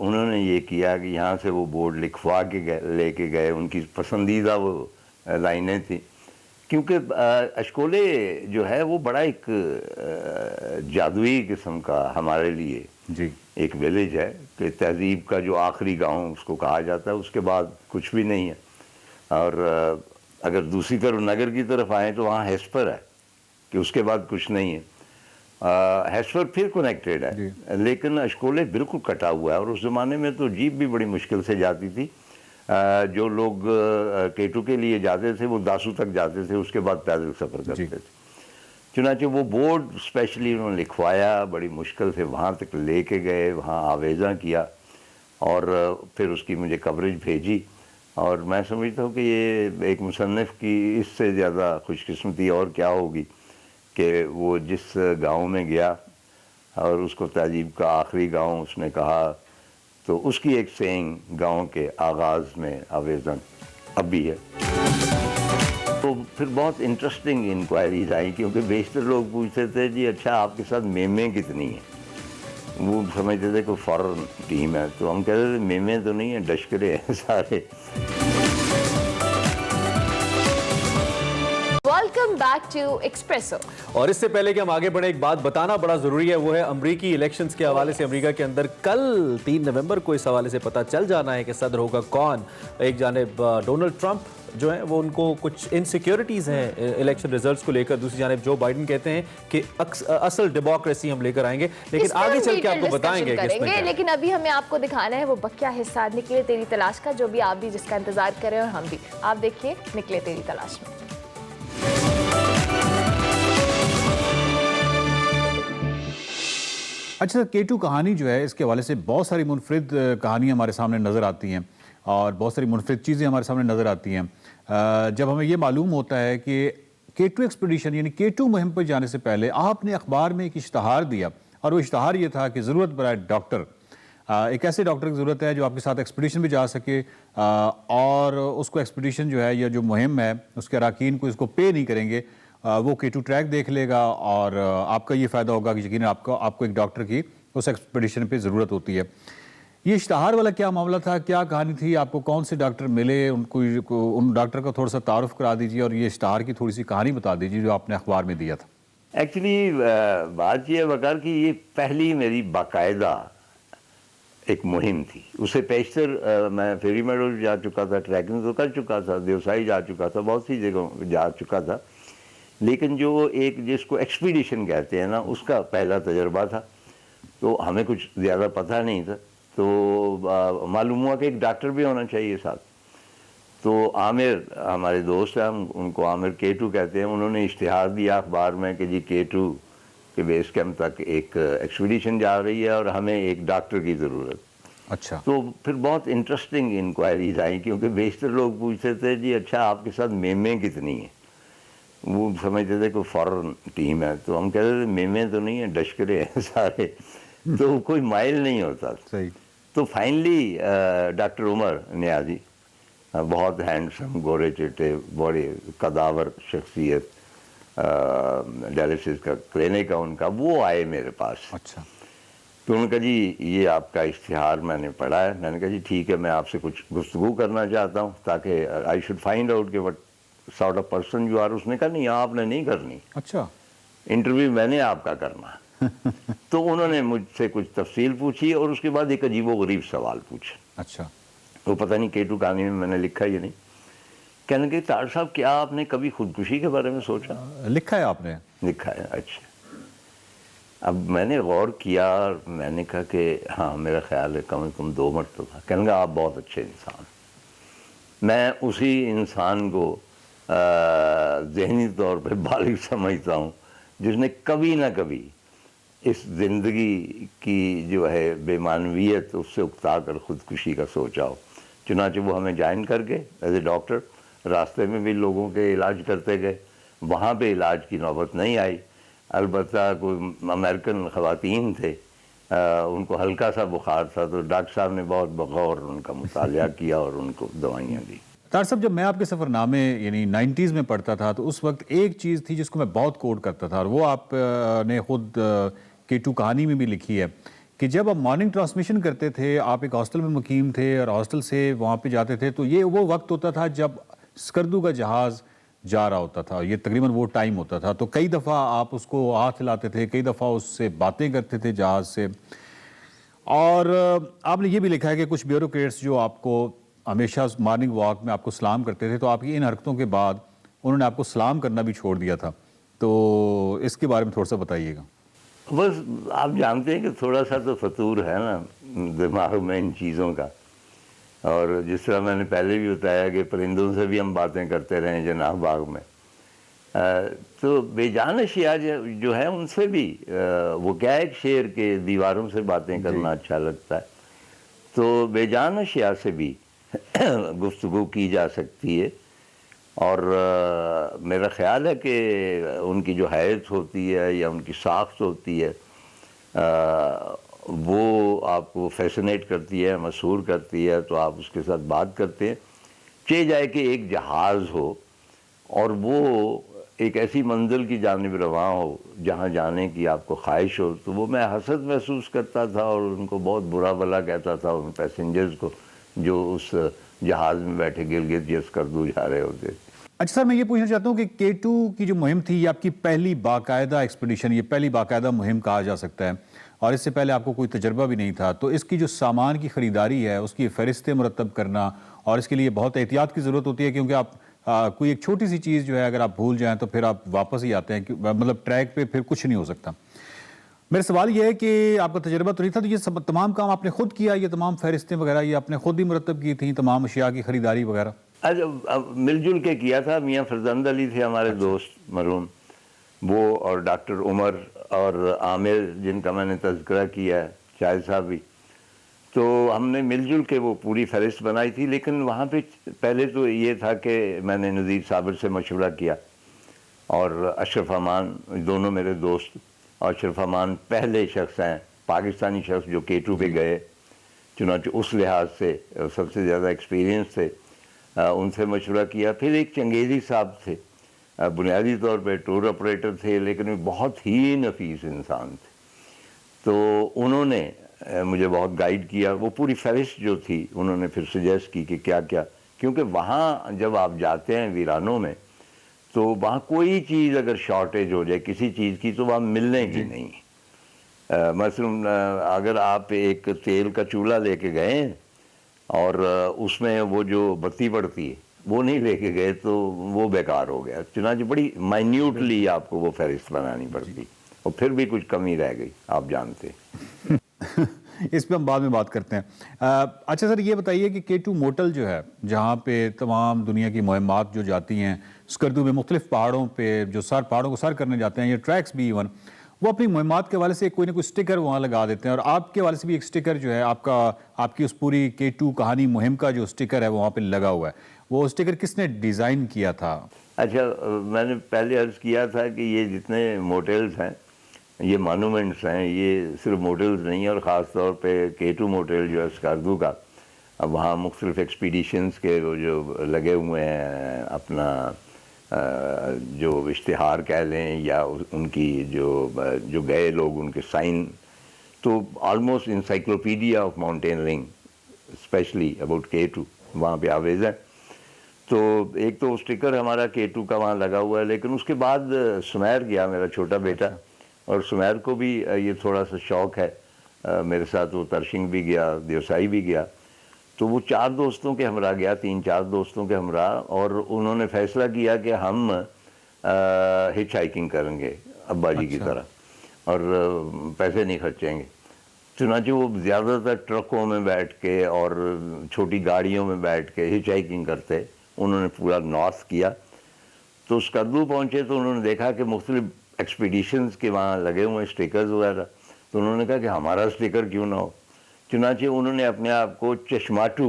उन्होंने ये किया कि यहाँ से वो बोर्ड लिखवा के लेके गए। उनकी पसंदीदा वो लाइनें थी, क्योंकि अशकोले जो है वो बड़ा एक जादुई किस्म का हमारे लिए जी, एक विलेज है कि तहजीब का जो आखिरी गांव उसको कहा जाता है, उसके बाद कुछ भी नहीं है। और अगर दूसरी तरफ नगर की तरफ आए तो वहाँ हेस्पर है कि उसके बाद कुछ नहीं है। हेस्पर फिर कनेक्टेड है, लेकिन अशकोले बिल्कुल कटा हुआ है। और उस ज़माने में तो जीप भी बड़ी मुश्किल से जाती थी। जो लोग केटू के लिए जाते थे वो दासू तक जाते थे, उसके बाद पैदल सफ़र करते थे। चुनांचे वो बोर्ड स्पेशली उन्होंने लिखवाया, बड़ी मुश्किल से वहाँ तक लेके गए, वहाँ आवेज़ा किया, और फिर उसकी मुझे कवरेज भेजी। और मैं समझता हूँ कि ये एक मुसन्निफ़ की इससे ज़्यादा खुशकिस्मती और क्या होगी कि वो जिस गांव में गया और उसको तहजीब का आखिरी गांव उसने कहा, तो उसकी एक सेइंग गांव के आगाज़ में आवेज़न अब भी है। तो फिर बहुत इंटरेस्टिंग इंक्वायरीज आई, क्योंकि बेशतर लोग पूछते थे जी अच्छा आपके साथ मेमें कितनी हैं। वो समझते थे कोई फॉरेन टीम है, तो हम कहते थे मेमें तो नहीं है, डशकरे हैं सारे। Welcome back to espresso. और इससे पहले कि हम आगे बढ़े, एक बात बताना बड़ा जरूरी है, वो है अमरीकी इलेक्शंस के हवाले से। अमेरिका के अंदर कल 3 नवंबर को इस हवाले से पता चल जाना है कि सदर होगा कौन। एक जानिब डोनाल्ड ट्रंप जो है वो उनको कुछ इनसिक्योरिटीज़ हैं इलेक्शन रिजल्ट्स को लेकर, दूसरी जानिब जो बाइडन कहते हैं कि असल डेमोक्रेसी हम लेकर आएंगे, लेकिन आगे चल के आपको बताएंगे कि इसमें क्या है। लेकिन अभी हमें आपको दिखाना है वो बकिया हिस्सा निकले तेरी तलाश का, जो भी आप भी जिसका इंतजार कर रहे हैं और हम भी। आप देखिए निकले तेरी तलाश में। अच्छा सर, केटू कहानी जो है इसके हवाले से बहुत सारी मुनफरिद कहानियाँ हमारे सामने नज़र आती हैं और बहुत सारी मुनफरिद चीज़ें हमारे सामने नज़र आती हैं जब हमें ये मालूम होता है कि केटू एक्सपीडिशन यानी केटू मुहिम पर जाने से पहले आपने अखबार में एक इश्तहार दिया, और वो इश्तहार ये था कि ज़रूरत बराए डॉक्टर, एक ऐसे डॉक्टर की ज़रूरत है जो आपके साथ एक्सपीडिशन भी जा सके, और उसको एक्सपीडिशन जो है या जो मुहिम है उसके अरकान को इसको पे नहीं करेंगे, वो केटू ट्रैक देख लेगा, और आपका ये फ़ायदा होगा कि यकीन आपको एक डॉक्टर की उस एक्सपीडिशन पे ज़रूरत होती है। ये इश्तहार वाला क्या मामला था, क्या कहानी थी, आपको कौन से डॉक्टर मिले, उनको उन डॉक्टर का थोड़ा सा तारुफ करा दीजिए, और ये इश्तहार की थोड़ी सी कहानी बता दीजिए जो आपने अखबार में दिया था। एक्चुअली बात यह वकार कि ये पहली मेरी बाकायदा एक मुहिम थी। उससे पेशतर मैं फेरी मेडोज जा चुका था, ट्रैकिंग तो कर चुका था, देवसाई जा चुका था, बहुत सी जगह जा चुका था, लेकिन जो एक जिसको एक्सपीडिशन कहते हैं ना, उसका पहला तजर्बा था। तो हमें कुछ ज़्यादा पता नहीं था, तो मालूम हुआ कि एक डॉक्टर भी होना चाहिए साथ। तो आमिर हमारे दोस्त हैं, हम उनको आमिर केटू कहते हैं, उन्होंने इश्तिहार दिया अखबार में कि जी केटू के बेस कैंप तक एक एक्सपीडिशन जा रही है और हमें एक डॉक्टर की ज़रूरत। अच्छा। तो फिर बहुत इंटरेस्टिंग इंक्वायरीज आई, क्योंकि बेशतर लोग पूछते थे जी अच्छा आपके साथ मेमें कितनी हैं। वो समझते थे कोई फॉरेन टीम है, तो हम कहते थे मेमें तो नहीं है, डशकरे हैं सारे, तो कोई माइल नहीं होता। सही। तो फाइनली डॉक्टर उमर नियाजी, बहुत हैंडसम, गोरे चिट्टे, बड़े कदावर शख्सियत, डायलिसिस का क्लिनिक है उनका, वो आए मेरे पास। अच्छा। तो उन्होंने कहा जी ये आपका इश्तिहार मैंने पढ़ा है। मैंने कहा जी ठीक है, मैं आपसे कुछ गुफ्तगू करना चाहता हूँ ताकि आई शुड फाइंड आउट कि what sort of person you are. उसने कहा नहीं आपने नहीं करनी, अच्छा, इंटरव्यू मैंने आपका करना। तो उन्होंने मुझसे कुछ तफसील पूछी और उसके बाद एक अजीबो-गरीब सवाल पूछा। अच्छा। वो पता नहीं केटू कहानी में मैंने लिखा या नहीं। कहने के तार साहब क्या आपने कभी खुदकुशी के बारे में सोचा? लिखा है आपने? लिखा है। अच्छा। अब मैंने गौर किया और मैंने कहा कि हाँ मेरा ख्याल है कम से कम 2 मरतबा। कहने लगा आप बहुत अच्छे इंसान। मैं उसी इंसान को ज़हनी तौर पे बालिग समझता हूँ जिसने कभी ना कभी इस ज़िंदगी की जो है बेमानवियत उससे उकता कर ख़ुदकुशी का सोचा हो। चुनांचे वो हमें ज्वाइन करके एज ए डॉक्टर रास्ते में भी लोगों के इलाज करते गए, वहाँ पे इलाज की नौबत नहीं आई। अलबत्ता कोई अमेरिकन ख़वातीन थे, उनको हल्का सा बुखार था तो डॉक्टर साहब ने बहुत बगौर उनका मुतालिया किया और उनको दवाइयाँ दी। तार साहब, जब मैं आपके सफ़रनामे यानी 90s में पढ़ता था तो उस वक्त एक चीज़ थी जिसको मैं बहुत कोट करता था और वो आप ने खुद K2 कहानी में भी लिखी है कि जब आप मॉर्निंग ट्रांसमिशन करते थे, आप एक हॉस्टल में मुकीम थे और हॉस्टल से वहाँ पे जाते थे, तो ये वो वक्त होता था जब स्कर्दू का जहाज़ जा रहा होता था। ये तकरीबन वो टाइम होता था। तो कई दफ़ा आप उसको हाथ हिलाते थे, कई दफ़ा उससे बातें करते थे जहाज़ से। और आपने ये भी लिखा है कि कुछ ब्यूरोक्रेट्स जो आपको हमेशा मॉर्निंग वॉक में आपको सलाम करते थे, तो आपकी इन हरकतों के बाद उन्होंने आपको सलाम करना भी छोड़ दिया था। तो इसके बारे में थोड़ा सा बताइएगा। बस आप जानते हैं कि थोड़ा सा तो फतूर है ना दिमाग में इन चीज़ों का। और जिस तरह मैंने पहले भी बताया कि परिंदों से भी हम बातें करते रहे जनाब बाग में, तो बेजान अशिया जो है उनसे भी वो क्या है, शेर के दीवारों से बातें करना अच्छा लगता है, तो बेजान अशिया से भी गुफ्तगू की जा सकती है। और मेरा ख्याल है कि उनकी जो हैत होती है या उनकी साख्त होती है वो आपको फैसिनेट करती है, मशहूर करती है, तो आप उसके साथ बात करते हैं। चे जाए कि एक जहाज़ हो और वो एक ऐसी मंजिल की जानिब रवां हो जहाँ जाने की आपको ख्वाहिश हो, तो वो मैं हसद महसूस करता था और उनको बहुत बुरा भला कहता था उन पैसेंजर्स को जो उस जहाज़ में बैठे गिलगित स्कर्दू जा रहे होते। अच्छा सर, मैं ये पूछना चाहता हूँ कि K2 की जो मुहिम थी ये आपकी पहली बाकायदा एक्सपीडिशन, ये पहली बाकायदा मुहिम कहा जा सकता है और इससे पहले आपको कोई तजर्बा भी नहीं था। तो इसकी जो सामान की ख़रीदारी है उसकी फ़हरिस्तें मुरतब करना और इसके लिए बहुत एहतियात की ज़रूरत होती है, क्योंकि आप कोई एक छोटी सी चीज़ जो है अगर आप भूल जाएँ तो फिर आप वापस ही आते हैं, मतलब ट्रैक पर फिर कुछ नहीं हो सकता। मेरा सवाल ये है कि आपका तजर्बा तो नहीं था, तो ये सब तमाम काम आपने खुद किया, ये तमाम फ़हरिस्तें वगैरह ये आपने खुद ही मुरतब की थी, तमाम अशिया की ख़रीदारी वगैरह? अब मिलजुल के किया था। मियाँ फरजंद अली थे हमारे दोस्त मरहूम, वो और डॉक्टर उमर और आमिर जिनका मैंने तज़किरा किया है, शाहिद साहब भी, तो हमने मिलजुल के वो पूरी फहरिस्त बनाई थी। लेकिन वहाँ पे पहले तो ये था कि मैंने नज़ीर साबिर से मशवरा किया और अशरफ अमान, दोनों मेरे दोस्त। अशरफ अमान पहले शख्स हैं पाकिस्तानी शख्स जो K2 पे गए, चुनांचे उस लिहाज से सबसे ज़्यादा एक्सपीरियंस थे, उनसे मशवरा किया। फिर एक चंगेज़ी साहब थे, बुनियादी तौर पे टूर ऑपरेटर थे लेकिन वे बहुत ही नफीस इंसान थे, तो उन्होंने मुझे बहुत गाइड किया। वो पूरी फहरिस्त जो थी उन्होंने फिर सजेस्ट की कि क्या क्या, क्योंकि वहाँ जब आप जाते हैं वीरानों में तो वहाँ कोई चीज़ अगर शॉर्टेज हो जाए किसी चीज़ की तो वहाँ मिलने की नहीं। मसलन अगर आप एक तेल का चूल्हा लेके गए और उसमें वो जो बत्ती पड़ती है वो नहीं लेके गए तो वो बेकार हो गया। चुनांचे बड़ी माइन्यूटली आपको वो फहरिस्त बनानी पड़ती और फिर भी कुछ कमी रह गई, आप जानते इस पे हम बाद में बात करते हैं। अच्छा सर, ये बताइए कि K2 मोटल जो है जहाँ पे तमाम दुनिया की मुहिमात जो जाती हैं स्कर्दू में मुख्तलिफ पहाड़ों पे जो पहाड़ों को सर करने जाते हैं, ये ट्रैक्स भी इवन, वो अपनी मुहिमात के हवाले से कोई ना कोई स्टिकर वहाँ लगा देते हैं और आपके हवाले से भी एक स्टिकर जो है आपकी उस पूरी K2 कहानी मुहिम का जो स्टिकर है वो वहाँ पे लगा हुआ है। वो स्टिकर किसने डिज़ाइन किया था? अच्छा, मैंने पहले अर्ज़ किया था कि ये जितने मोटेल्स हैं, ये मॉन्यूमेंट्स हैं, ये सिर्फ मोटेल्स नहीं है और ख़ास तौर पे K2 मोटेल जो है स्कर्दू का, अब वहाँ मुख्तलिफ एक्सपीडिशंस के वो जो लगे हुए हैं, अपना जो इश्तिहार कह लें या उनकी जो गए लोग उनके साइन, तो almost encyclopedia of mountaineering specially about K2 वहाँ पे आवेज़ है। तो एक तो स्टिकर हमारा K2 का वहाँ लगा हुआ है। लेकिन उसके बाद सुमैर गया, मेरा छोटा बेटा, और सुमैर को भी ये थोड़ा सा शौक़ है मेरे साथ, वो तरशिंग भी गया, देवसाई भी गया, तो वो 4 दोस्तों के हमरा गया, 3-4 दोस्तों के हमरा, और उन्होंने फ़ैसला किया कि हम हिच हाइकिंग करेंगे अब्बा जी की तरह। और पैसे नहीं खर्चेंगे। चुनांचे वो ज़्यादातर ट्रकों में बैठ के और छोटी गाड़ियों में बैठ के हिच हाइकिंग करते। उन्होंने पूरा नॉर्थ किया। तो स्कर्दू पहुँचे तो उन्होंने देखा कि मुख्तलिफ एक्सपीडिशंस के वहाँ लगे हुए हैं स्टिकर्स वगैरह। तो उन्होंने कहा कि हमारा स्टिकर क्यों ना हो। चुनांचे उन्होंने अपने आप को चश्माटू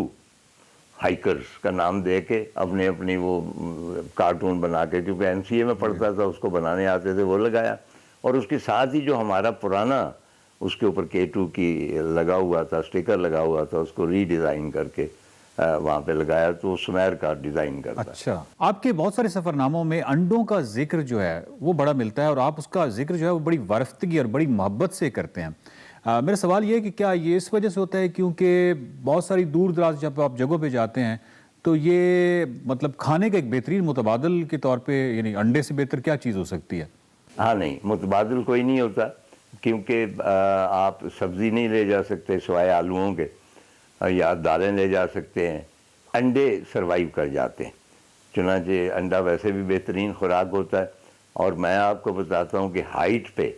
हाइकर्स का नाम दे के अपनी वो कार्टून बना के, क्योंकि एनसीए में पढ़ता था उसको बनाने आते थे, वो लगाया। और उसके साथ ही जो हमारा पुराना उसके ऊपर K2 की लगा हुआ था, स्टिकर लगा हुआ था, उसको रीडिज़ाइन करके वहाँ पे लगाया। तो सुमेर का डिज़ाइन करता। अच्छा, आपके बहुत सारे सफ़रनामों में अंडों का जिक्र जो है वो बड़ा मिलता है और आप उसका जिक्र जो है वो बड़ी वारफ्तगी और बड़ी मोहब्बत से करते हैं। मेरा सवाल ये है कि क्या ये इस वजह से होता है क्योंकि बहुत सारी दूर दराज जब आप जगहों पे जाते हैं तो ये मतलब खाने का एक बेहतरीन मुतबादल के तौर पे, यानी अंडे से बेहतर क्या चीज़ हो सकती है? हाँ, नहीं, मुतबादल कोई नहीं होता, क्योंकि आप सब्ज़ी नहीं ले जा सकते सिवाय आलूओं के, या दालें ले जा सकते हैं। अंडे सरवाइव कर जाते हैं। चुनांचे अंडा वैसे भी बेहतरीन खुराक होता है। और मैं आपको बताता हूँ कि हाइट पे,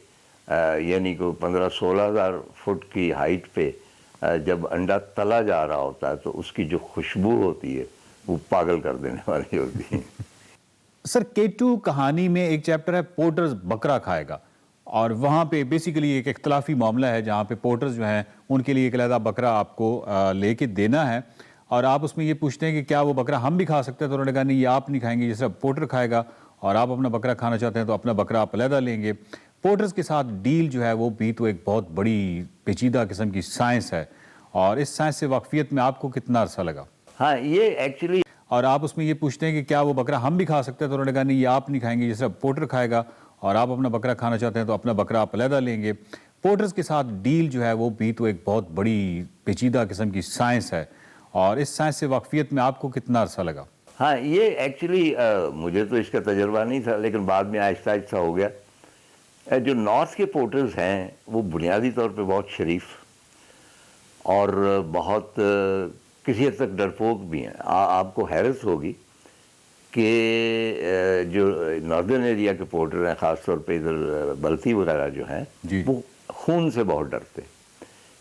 यानी कि 15-16 हज़ार फुट की हाइट पे जब अंडा तला जा रहा होता है तो उसकी जो खुशबू होती है वो पागल कर देने वाली होती है। सर, K2 कहानी में एक चैप्टर है पोर्टर्स बकरा खाएगा, और वहाँ पे बेसिकली एक इख्तलाफी मामला है जहाँ पे पोर्टर्स जो हैं उनके लिए एक अलग बकरा आपको लेके देना है, और आप उसमें ये पूछते हैं कि क्या वो बकरा हम भी खा सकते हैं। तो उन्होंने कहा नहीं, ये आप नहीं खाएंगे, ये सिर्फ पोर्टर खाएगा, और आप अपना बकरा खाना चाहते हैं तो अपना बकरा आप अलहदा लेंगे। पोर्टर्स के साथ डील जो है वो भी तो एक बहुत बड़ी पेचीदा किस्म की साइंस है, और इस साइंस से वाकफियत में आपको कितना अरसा लगा? हाँ, ये एक्चुअली, और आप उसमें ये पूछते हैं कि क्या वो बकरा हम भी खा सकते हैं। तो उन्होंने कहा नहीं, ये आप नहीं खाएंगे, ये सिर्फ पोर्टर खाएगा, और आप अपना बकरा खाना चाहते हैं तो अपना बकरा आप अलहदा लेंगे। पोर्टर्स के साथ डील जो है वो भी तो एक बहुत बड़ी पेचीदा किस्म की साइंस है, और इस साइंस से वाकफियत में आपको कितना अरसा लगा? हाँ, ये एक्चुअली मुझे तो इसका तजर्बा नहीं था, लेकिन बाद में आहिस्ता आहिस्ता हो गया। जो नॉर्थ के पोर्टर्स हैं वो बुनियादी तौर पे बहुत शरीफ और बहुत किसी हद तक डरपोक भी हैं। आपको हैरत होगी कि जो नॉर्दर्न एरिया के पोर्टर हैं, ख़ास तौर पे इधर बल्ती वगैरह जो हैं, वो खून से बहुत डरते।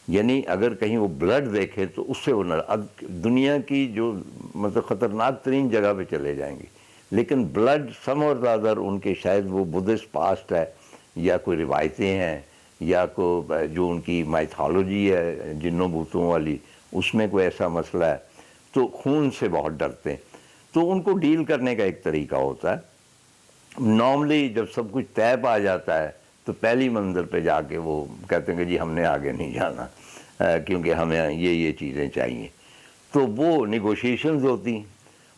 यानी अगर कहीं वो ब्लड देखे तो उससे वो अब दुनिया की जो मतलब ख़तरनाक तरीन जगह पे चले जाएंगे, लेकिन ब्लड सम और ज़्यादा उनके शायद वो बुद्धिस्ट पास्ट है या कोई रिवायतें हैं या को जो उनकी माइथोलॉजी है जिन्नों भूतों वाली, उसमें कोई ऐसा मसला है, तो खून से बहुत डरते हैं। तो उनको डील करने का एक तरीका होता है। नॉर्मली जब सब कुछ तय पा जाता है तो पहली मंजिल पे जाके वो कहते हैं कि जी हमने आगे नहीं जाना, क्योंकि हमें ये चीज़ें चाहिए। तो वो निगोशिएशंस होती,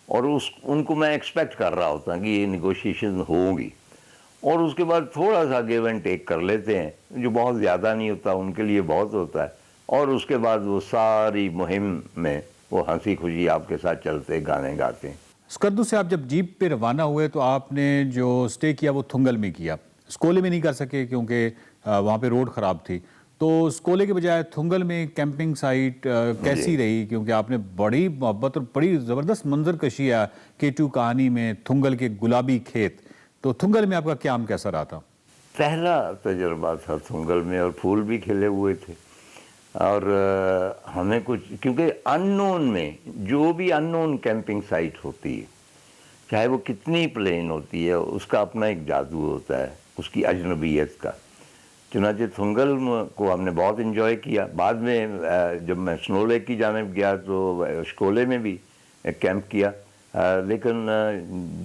और उनको मैं एक्सपेक्ट कर रहा होता कि ये निगोशिएशन होंगी, और उसके बाद थोड़ा सा गिव एंड टेक कर लेते हैं, जो बहुत ज़्यादा नहीं होता, उनके लिए बहुत होता है। और उसके बाद वो सारी मुहिम में वो हंसी खुशी आपके साथ चलते, गाने गाते हैं। स्कर्दू से आप जब जीप पे रवाना हुए तो आपने जो स्टे किया वो थुंगल में किया, स्कोले में नहीं कर सके क्योंकि वहाँ पे रोड ख़राब थी। तो स्कोले के बजाय थुंगल में कैंपिंग साइट कैसी रही? क्योंकि आपने बड़ी मोहब्बत और बड़ी ज़बरदस्त मंजर कशी है K2 कहानी में, थुंगल के गुलाबी खेत। तो थुंगल में आपका क़याम कैसा रहा था? पहला तजुर्बा था थुंगल में, और फूल भी खिले हुए थे, और हमें कुछ, क्योंकि अननोन में जो भी अननोन कैंपिंग साइट होती है, चाहे वो कितनी प्लेन होती है, उसका अपना एक जादू होता है, उसकी अजनबियत का। चुनांचे थुंगल को हमने बहुत इन्जॉय किया। बाद में जब मैं स्नो लेक की जानिब गया तो शकोले में भी कैंप किया, लेकिन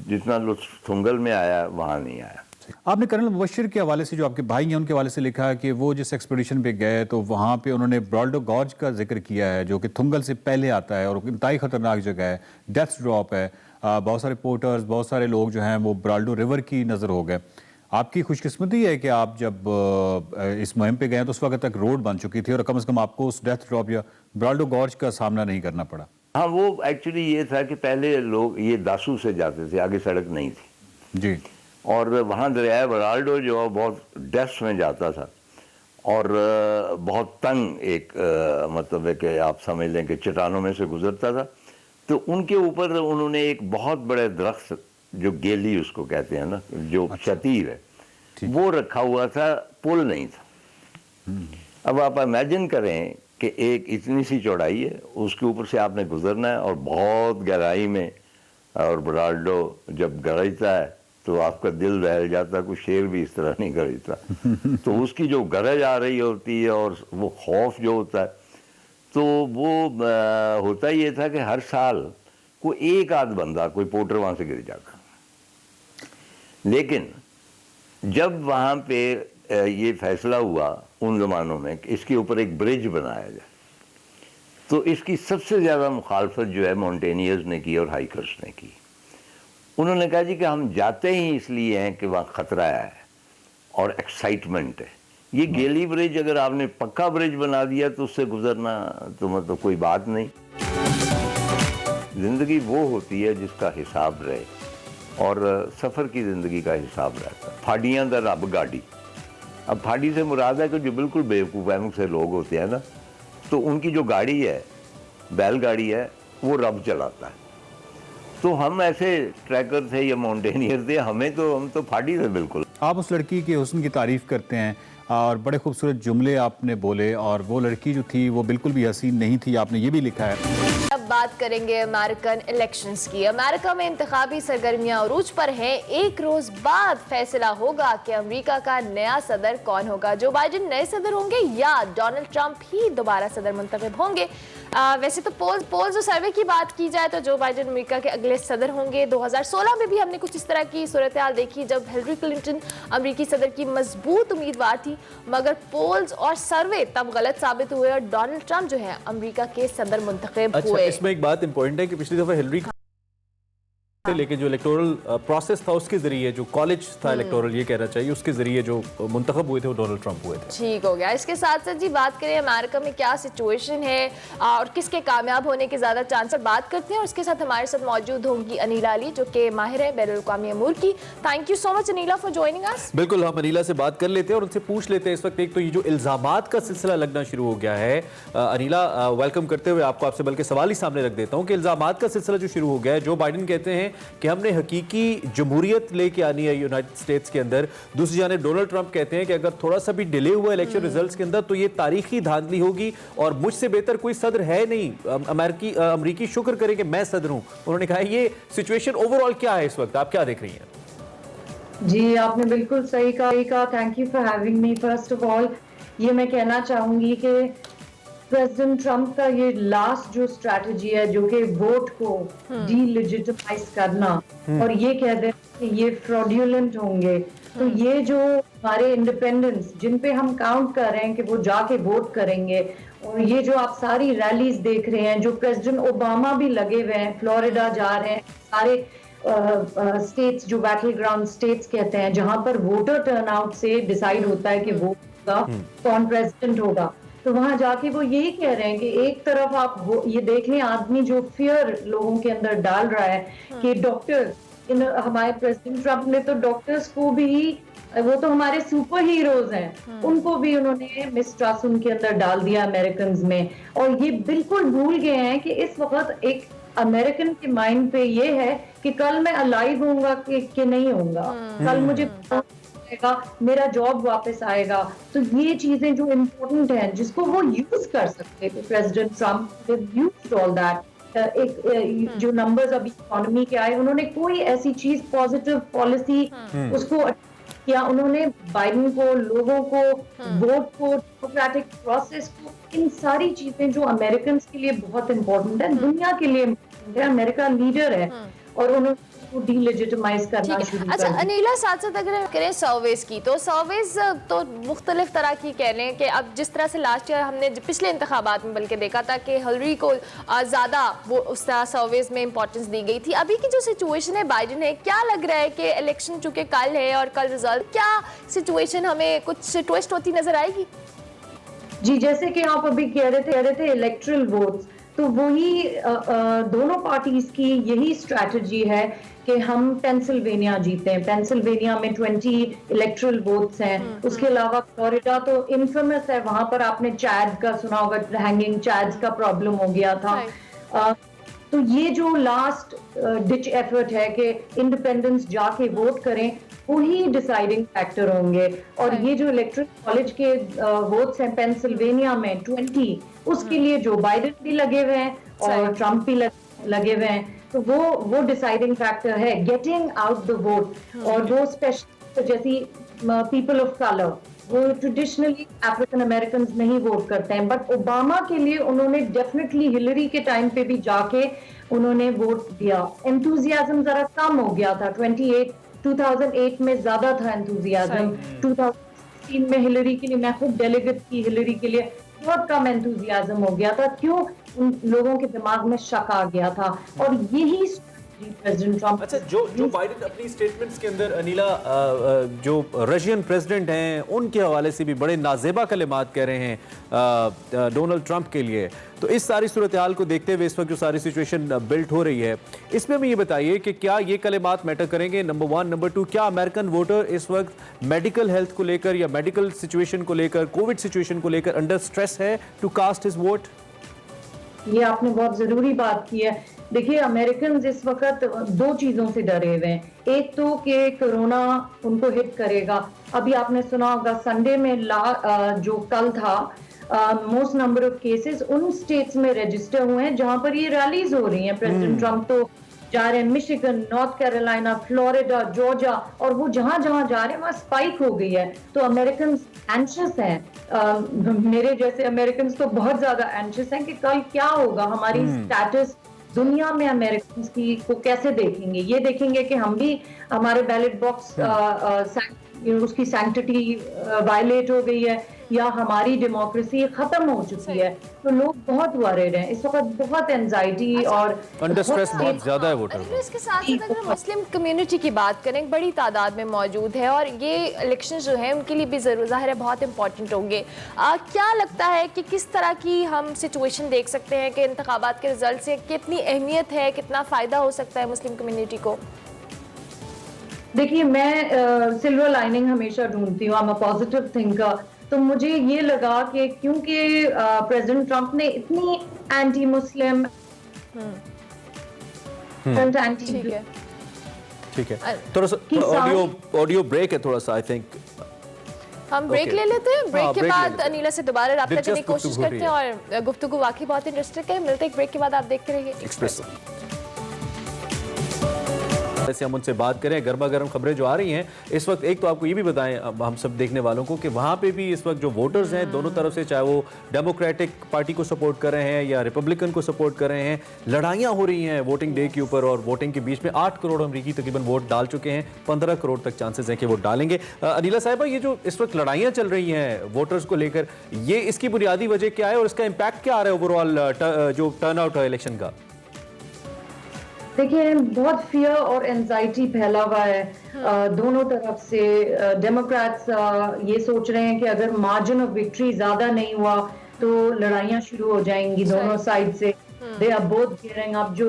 जितना लुत्फ थुंगल में आया वहाँ नहीं आया। आपने कर्नल मुबशिर के हवाले से, जो आपके भाई हैं, उनके हवाले से लिखा है कि वो जिस एक्सपीडिशन पे गए तो वहाँ पे उन्होंने ब्राल्डो गॉर्ज का जिक्र किया है, जो कि थुंगल से पहले आता है और इंतहाई ख़तरनाक जगह है, डेथ ड्रॉप है। बहुत सारे पोर्टर्स, बहुत सारे लोग जो हैं वो ब्राल्डो रिवर की नज़र हो गए। आपकी खुशकिस्मती है कि आप जब इस मुहिम पे गए तो उस वक्त तक रोड बन चुकी थी और कम से कम आपको उस डेथ ड्रॉप या ब्राल्डो गॉर्ज का सामना नहीं करना पड़ा। हाँ, वो एक्चुअली ये था कि पहले लोग ये दासू से जाते थे, आगे सड़क नहीं थी जी, और वहाँ दरिया ब्राल्डो जो बहुत डेप्थ में जाता था और बहुत तंग एक मतलब है कि आप समझ लें कि चट्टानों में से गुजरता था। तो उनके ऊपर उन्होंने एक बहुत बड़े दरख्त, जो गेली उसको कहते हैं ना, जो शतीर है, वो रखा हुआ था, पुल नहीं था। अब आप इमेजिन करें कि एक इतनी सी चौड़ाई है, उसके ऊपर से आपने गुजरना है और बहुत गहराई में, और बराल्डो जब गरजता है तो आपका दिल बहल जाता है, कोई शेर भी इस तरह नहीं गरजता। तो उसकी जो गरज आ रही होती है और वो खौफ जो होता है, तो वो होता ये था कि हर साल कोई एक आध बंदा, कोई पोर्टर वहाँ से गिर जाता। लेकिन जब वहाँ पे ये फैसला हुआ उन ज़मानों में कि इसके ऊपर एक ब्रिज बनाया जाए, तो इसकी सबसे ज़्यादा मुखालफत जो है माउंटेनियर्स ने की और हाइकर्स ने की। उन्होंने कहा जी कि हम जाते ही इसलिए हैं कि वहाँ ख़तरा है और एक्साइटमेंट है। ये गेली ब्रिज अगर आपने पक्का ब्रिज बना दिया तो उससे गुजरना तो मतलब कोई बात नहीं। ज़िंदगी वो होती है जिसका हिसाब रहे, और सफ़र की ज़िंदगी का हिसाब रहता है। फाड़ियाँ दा रब गाड़ी। अब फाड़ी से मुराद है कि जो बिल्कुल बेवकूफ़ से लोग होते हैं ना, तो उनकी जो गाड़ी है, बैलगाड़ी है, वो रब चलाता है। तो हम ऐसे ट्रैकर थे या माउंटेनियर थे, हम तो फाड़ी थे बिल्कुल। आप उस लड़की के हुस्न की तारीफ़ करते हैं और बड़े खूबसूरत जुमले आपने बोले, और वो लड़की जो थी वो बिल्कुल भी हसीन नहीं थी, आपने ये भी लिखा है। अब बात करेंगे अमेरिकन इलेक्शंस की। अमेरिका में इंतखाबी सरगर्मियां उरूज पर हैं। एक रोज बाद फैसला होगा कि अमेरिका का नया सदर कौन होगा। जो बाइडेन नए सदर होंगे या डोनाल्ड ट्रंप ही दोबारा सदर मुंतखब होंगे। वैसे तो पोल्स और सर्वे की बात की जाए तो जो बाइडेन अमेरिका के अगले सदर होंगे। 2016 में भी हमने कुछ इस तरह की सूरत हाल देखी जब हिलरी क्लिंटन अमेरिकी सदर की मजबूत उम्मीदवार थी, मगर पोल्स और सर्वे तब गलत साबित हुए और डोनाल्ड ट्रंप जो है अमेरिका के सदर मुंतखब हुए। इसमें एक बात इंपॉर्टेंट है कि पिछली दफा हिलरी लेकिन जो इलेक्टोरल प्रोसेस था उसके जरिए, जो कॉलेज था इलेक्टोरल ये कहना चाहिए, उसके जरिए जो मुंतखब हुए थे वो डोनाल्ड ट्रंप हुए थे। ठीक हो गया। इसके साथ साथ जी बात करें अमेरिका में क्या सिचुएशन है और किसके कामयाब होने के ज्यादा चांस है, बात करते हैं। और इसके साथ हमारे साथ मौजूद होंगी अनीला अली जो कि माहिर है बैनुल-अक़वामी अमूर की। Thank you so much Anila for joining us. बिल्कुल, हम अनीला से बात कर लेते हैं और उनसे पूछ लेते हैं इस वक्त। एक तो ये जो इल्जामात का सिलसिला लगना शुरू हो गया है, अनीला वेलकम करते हुए आपसे बल्कि सवाल ही सामने रख देता हूँ कि इल्जामात का सिलसिला जो शुरू हो गया है, जो बाइडेन कहते हैं कि हमने की जमहूरियत लेके आनी है यूनाइटेड स्टेट्स के अंदर, दूसरी जाने डोनाल्ड ट्रंप कहते हैं कि अगर थोड़ा सा भी डिले हुआ इलेक्शन रिजल्ट्स के अंदर तो ये तारीखी धांधली होगी और मुझसे बेहतर कोई सदर है नहीं, अमेरिकी शुक्र करें कि मैं सदर हूं। उन्होंने कहा ये सिचुएशन ओवरऑल क्या है इस वक्त, आप क्या देख रही हैं? जी, आपने बिल्कुल सही कहा। Thank you for having me. First of all ये मैं कहना चाहूंगी कि प्रेसिडेंट ट्रंप का ये लास्ट जो स्ट्रैटेजी है, जो कि वोट को डीलेजिटिमाइज करना और ये कह दे कि ये फ्रॉडुलेंट होंगे, तो ये जो हमारे इंडिपेंडेंस जिन पे हम काउंट कर रहे हैं कि वो जाके वोट करेंगे, और ये जो आप सारी रैलीज देख रहे हैं, जो प्रेसिडेंट ओबामा भी लगे हुए हैं, फ्लोरिडा जा रहे हैं, सारे स्टेट्स जो बैटल ग्राउंड स्टेट्स कहते हैं, जहां पर वोटर टर्नआउट से डिसाइड होता है कि वोट का कौन प्रेसिडेंट होगा, तो वहां जाके वो यही कह रहे हैं कि एक तरफ आप ये देख लें, आदमी जो फियर लोगों के अंदर डाल रहा है कि डॉक्टर, हमारे प्रेसिडेंट ट्रंप ने तो डॉक्टर्स को भी, वो तो हमारे सुपर हीरोज हैं, उनको भी उन्होंने मिसट्रस्ट उनके अंदर डाल दिया अमेरिकन में। और ये बिल्कुल भूल गए हैं कि इस वक्त एक अमेरिकन के माइंड पे ये है कि कल मैं अलाइव होऊंगा कि नहीं होऊंगा, कल मुझे मेरा जॉब वापस आएगा। तो ये चीजें जो इम्पोर्टेंट हैं जिसको वो यूज कर सकते थे, president Trump used all that. एक जो नंबर्स अभी इकोनॉमी के आए, उन्होंने कोई ऐसी चीज पॉजिटिव पॉलिसी उसको किया, उन्होंने बाइडेन को, लोगों को, वोट को, डेमोक्रेटिक प्रोसेस को, इन सारी चीजें जो अमेरिकन के लिए बहुत इंपॉर्टेंट है, दुनिया के लिए इम्पोर्टेंट है, अमेरिका लीडर है और उन्होंने डीलेजिटिमाइज करना शुरू कर दिया। अच्छा अनीला, साथ साथ अगर हम करें सर्वेज की, तो सर्वेज तो मुख्तलिफ तरह की कह लें कि अब जिस तरह से लास्ट ईयर हमने पिछले इंतखाबात में बल्कि देखा था कि हिलरी को ज़्यादा वो उस तरह सर्वेज में इंपॉर्टेंस दी गई थी। अभी की जो सिचुएशन है बाइडेन है, क्या लग रहा है कि इलेक्शन चूंकि कल है और कल रिजल्ट, क्या सिचुएशन हमें कुछ ट्विस्ट होती नजर आएगी? जी, जैसे कि आप अभी कह रहे थे इलेक्ट्रल वोट्स, तो वही दोनों पार्टीज की यही स्ट्रैटेजी है कि हम पेंसिल्वेनिया जीते हैं। पेंसिल्वेनिया में 20 इलेक्ट्रल वोट्स हैं। उसके अलावा फ्लोरिडा तो इन्फेमस है, वहां पर आपने चैड का सुना होगा, हैंगिंग चैड्स का प्रॉब्लम हो गया था। तो ये जो लास्ट डिच एफर्ट है कि इंडिपेंडेंस जाके वोट करें, वो ही डिसाइडिंग फैक्टर होंगे। और ये जो इलेक्टोरल कॉलेज के वोट्स हैं पेंसिल्वेनिया में 20, उसके लिए जो बाइडेन भी लगे हुए हैं और ट्रंप भी लगे हुए हैं, तो वो डिसाइडिंग फैक्टर है, गेटिंग आउट द वोट। और वो स्पेशल जैसी पीपल ऑफ कलर, वो ट्रेडिशनली अफ्रीकन अमेरिकन नहीं वोट करते हैं, बट ओबामा के लिए उन्होंने डेफिनेटली हिलरी के टाइम पे भी जाके उन्होंने वोट दिया। एंथुजियाज्म जरा कम हो गया था, 2008 में ज्यादा था एंथुजियाज्म, 2016 में हिलरी के लिए, मैं खुद डेलीगेट की हिलरी के लिए, बहुत कम एंथुजियाज्म हो गया था। क्यों? उन लोगों के दिमाग में शक आ गया था। और यही प्रेसिडेंट ट्रंप। अच्छा, जो बाइडेन अपनी स्टेटमेंट्स के अंदर अनिला जो रशियन प्रेसिडेंट हैं उनके हवाले से भी बड़े नाजेबा कलिमात कह रहे हैं डोनाल्ड ट्रंप के लिए, तो इस सारी सूरत हाल को देखते हुए इस वक्त जो सारी सिचुएशन बिल्ट हो रही है, इसमें हमें ये बताइए कि क्या ये कलिमात मैटर करेंगे? नंबर 1, नंबर 2, क्या अमेरिकन वोटर इस वक्त मेडिकल हेल्थ को लेकर या मेडिकल सिचुएशन को लेकर, कोविड सिचुएशन को लेकर अंडर स्ट्रेस है टू कास्ट हिज वोट? ये आपने बहुत जरूरी बात की है। देखिए, अमेरिकन इस वक्त दो चीजों से डरे हुए हैं। एक तो कि कोरोना उनको हिट करेगा। अभी आपने सुना होगा संडे में जो कल था, मोस्ट नंबर ऑफ केसेस उन स्टेट्स में रजिस्टर हुए हैं जहां पर ये रैलीज हो रही हैं। प्रेसिडेंट ट्रंप तो जा रहे हैं Michigan, north Carolina, Florida, Georgia, और वो जहां जहां जा रहे हैं वहां स्पाइक हो गई है। तो अमेरिकन एंशियस हैं, मेरे जैसे अमेरिकन तो बहुत ज्यादा एंशियस हैं कि कल क्या होगा, हमारी स्टेटस दुनिया में अमेरिकन की को कैसे देखेंगे। ये देखेंगे कि हम भी, हमारे बैलेट बॉक्स उसकी सैंक्टिटी वायलेट हो गई है या हमारी डेमोक्रेसी खत्म हो चुकी है। तो लोग बहुत वरीड हैं इस वक्त, बहुत एंजाइटी और अंडर स्ट्रेस बहुत ज्यादा है वोटर। इसके साथ अगर मुस्लिम कम्युनिटी की बात करें, बड़ी तादाद में मौजूद है और ये इलेक्शन जो है उनके लिए भी जरूर ज़ाहिर है बहुत इंपॉर्टेंट होंगे। क्या लगता है कि किस तरह की हम सिचुएशन देख सकते हैं कि इंतखाबात के रिजल्ट से कितनी अहमियत है, कितना फ़ायदा हो सकता है मुस्लिम कम्युनिटी को? देखिए, मैं सिल्वर लाइनिंग हमेशा ढूंढती हूँ, I am a positive thinker. तो मुझे ये लगा कि क्योंकि प्रेसिडेंट ट्रंप ने इतनी एंटी मुस्लिम ठीक है, थोड़ा सा ऑडियो ब्रेक है, थोड़ा सा आई थिंक हम ब्रेक ले लेते हैं। ब्रेक के बाद अनिला से दोबारा रब्ता करने की कोशिश करते हैं और गुफ्तगू वाकई बहुत इंटरेस्टिंग है। मिलते हैं एक ब्रेक के बाद, आप देखते रहिए एक्सप्रेस। से हम उनसे बात करें, गर्मा गर्म खबरें जो आ रही हैं इस वक्त। एक तो आपको ये भी बताएं हम सब देखने वालों को कि वहाँ पे भी इस वक्त जो वोटर्स हैं दोनों तरफ से, चाहे वो डेमोक्रेटिक पार्टी को सपोर्ट कर रहे हैं या रिपब्लिकन को सपोर्ट कर रहे हैं, लड़ाइयाँ हो रही हैं वोटिंग डे के ऊपर। और वोटिंग के बीच में 8 करोड़ अमरीकी तकरीबन वोट डाल चुके हैं, 15 करोड़ तक चांसेस हैं कि वोट डालेंगे। अनिला साहिबा, ये जो इस वक्त लड़ाइयाँ चल रही हैं वोटर्स को लेकर, ये इसकी बुनियादी वजह क्या है और इसका इम्पैक्ट क्या आ रहा है ओवरऑल जो टर्नआउट है इलेक्शन का? देखिए, बहुत फियर और एंजाइटी फैला हुआ है दोनों तरफ से। डेमोक्रेट्स ये सोच रहे हैं कि अगर मार्जिन ऑफ विक्ट्री ज्यादा नहीं हुआ तो लड़ाइयां शुरू हो जाएंगी दोनों साइड से। They are both gearing up. जो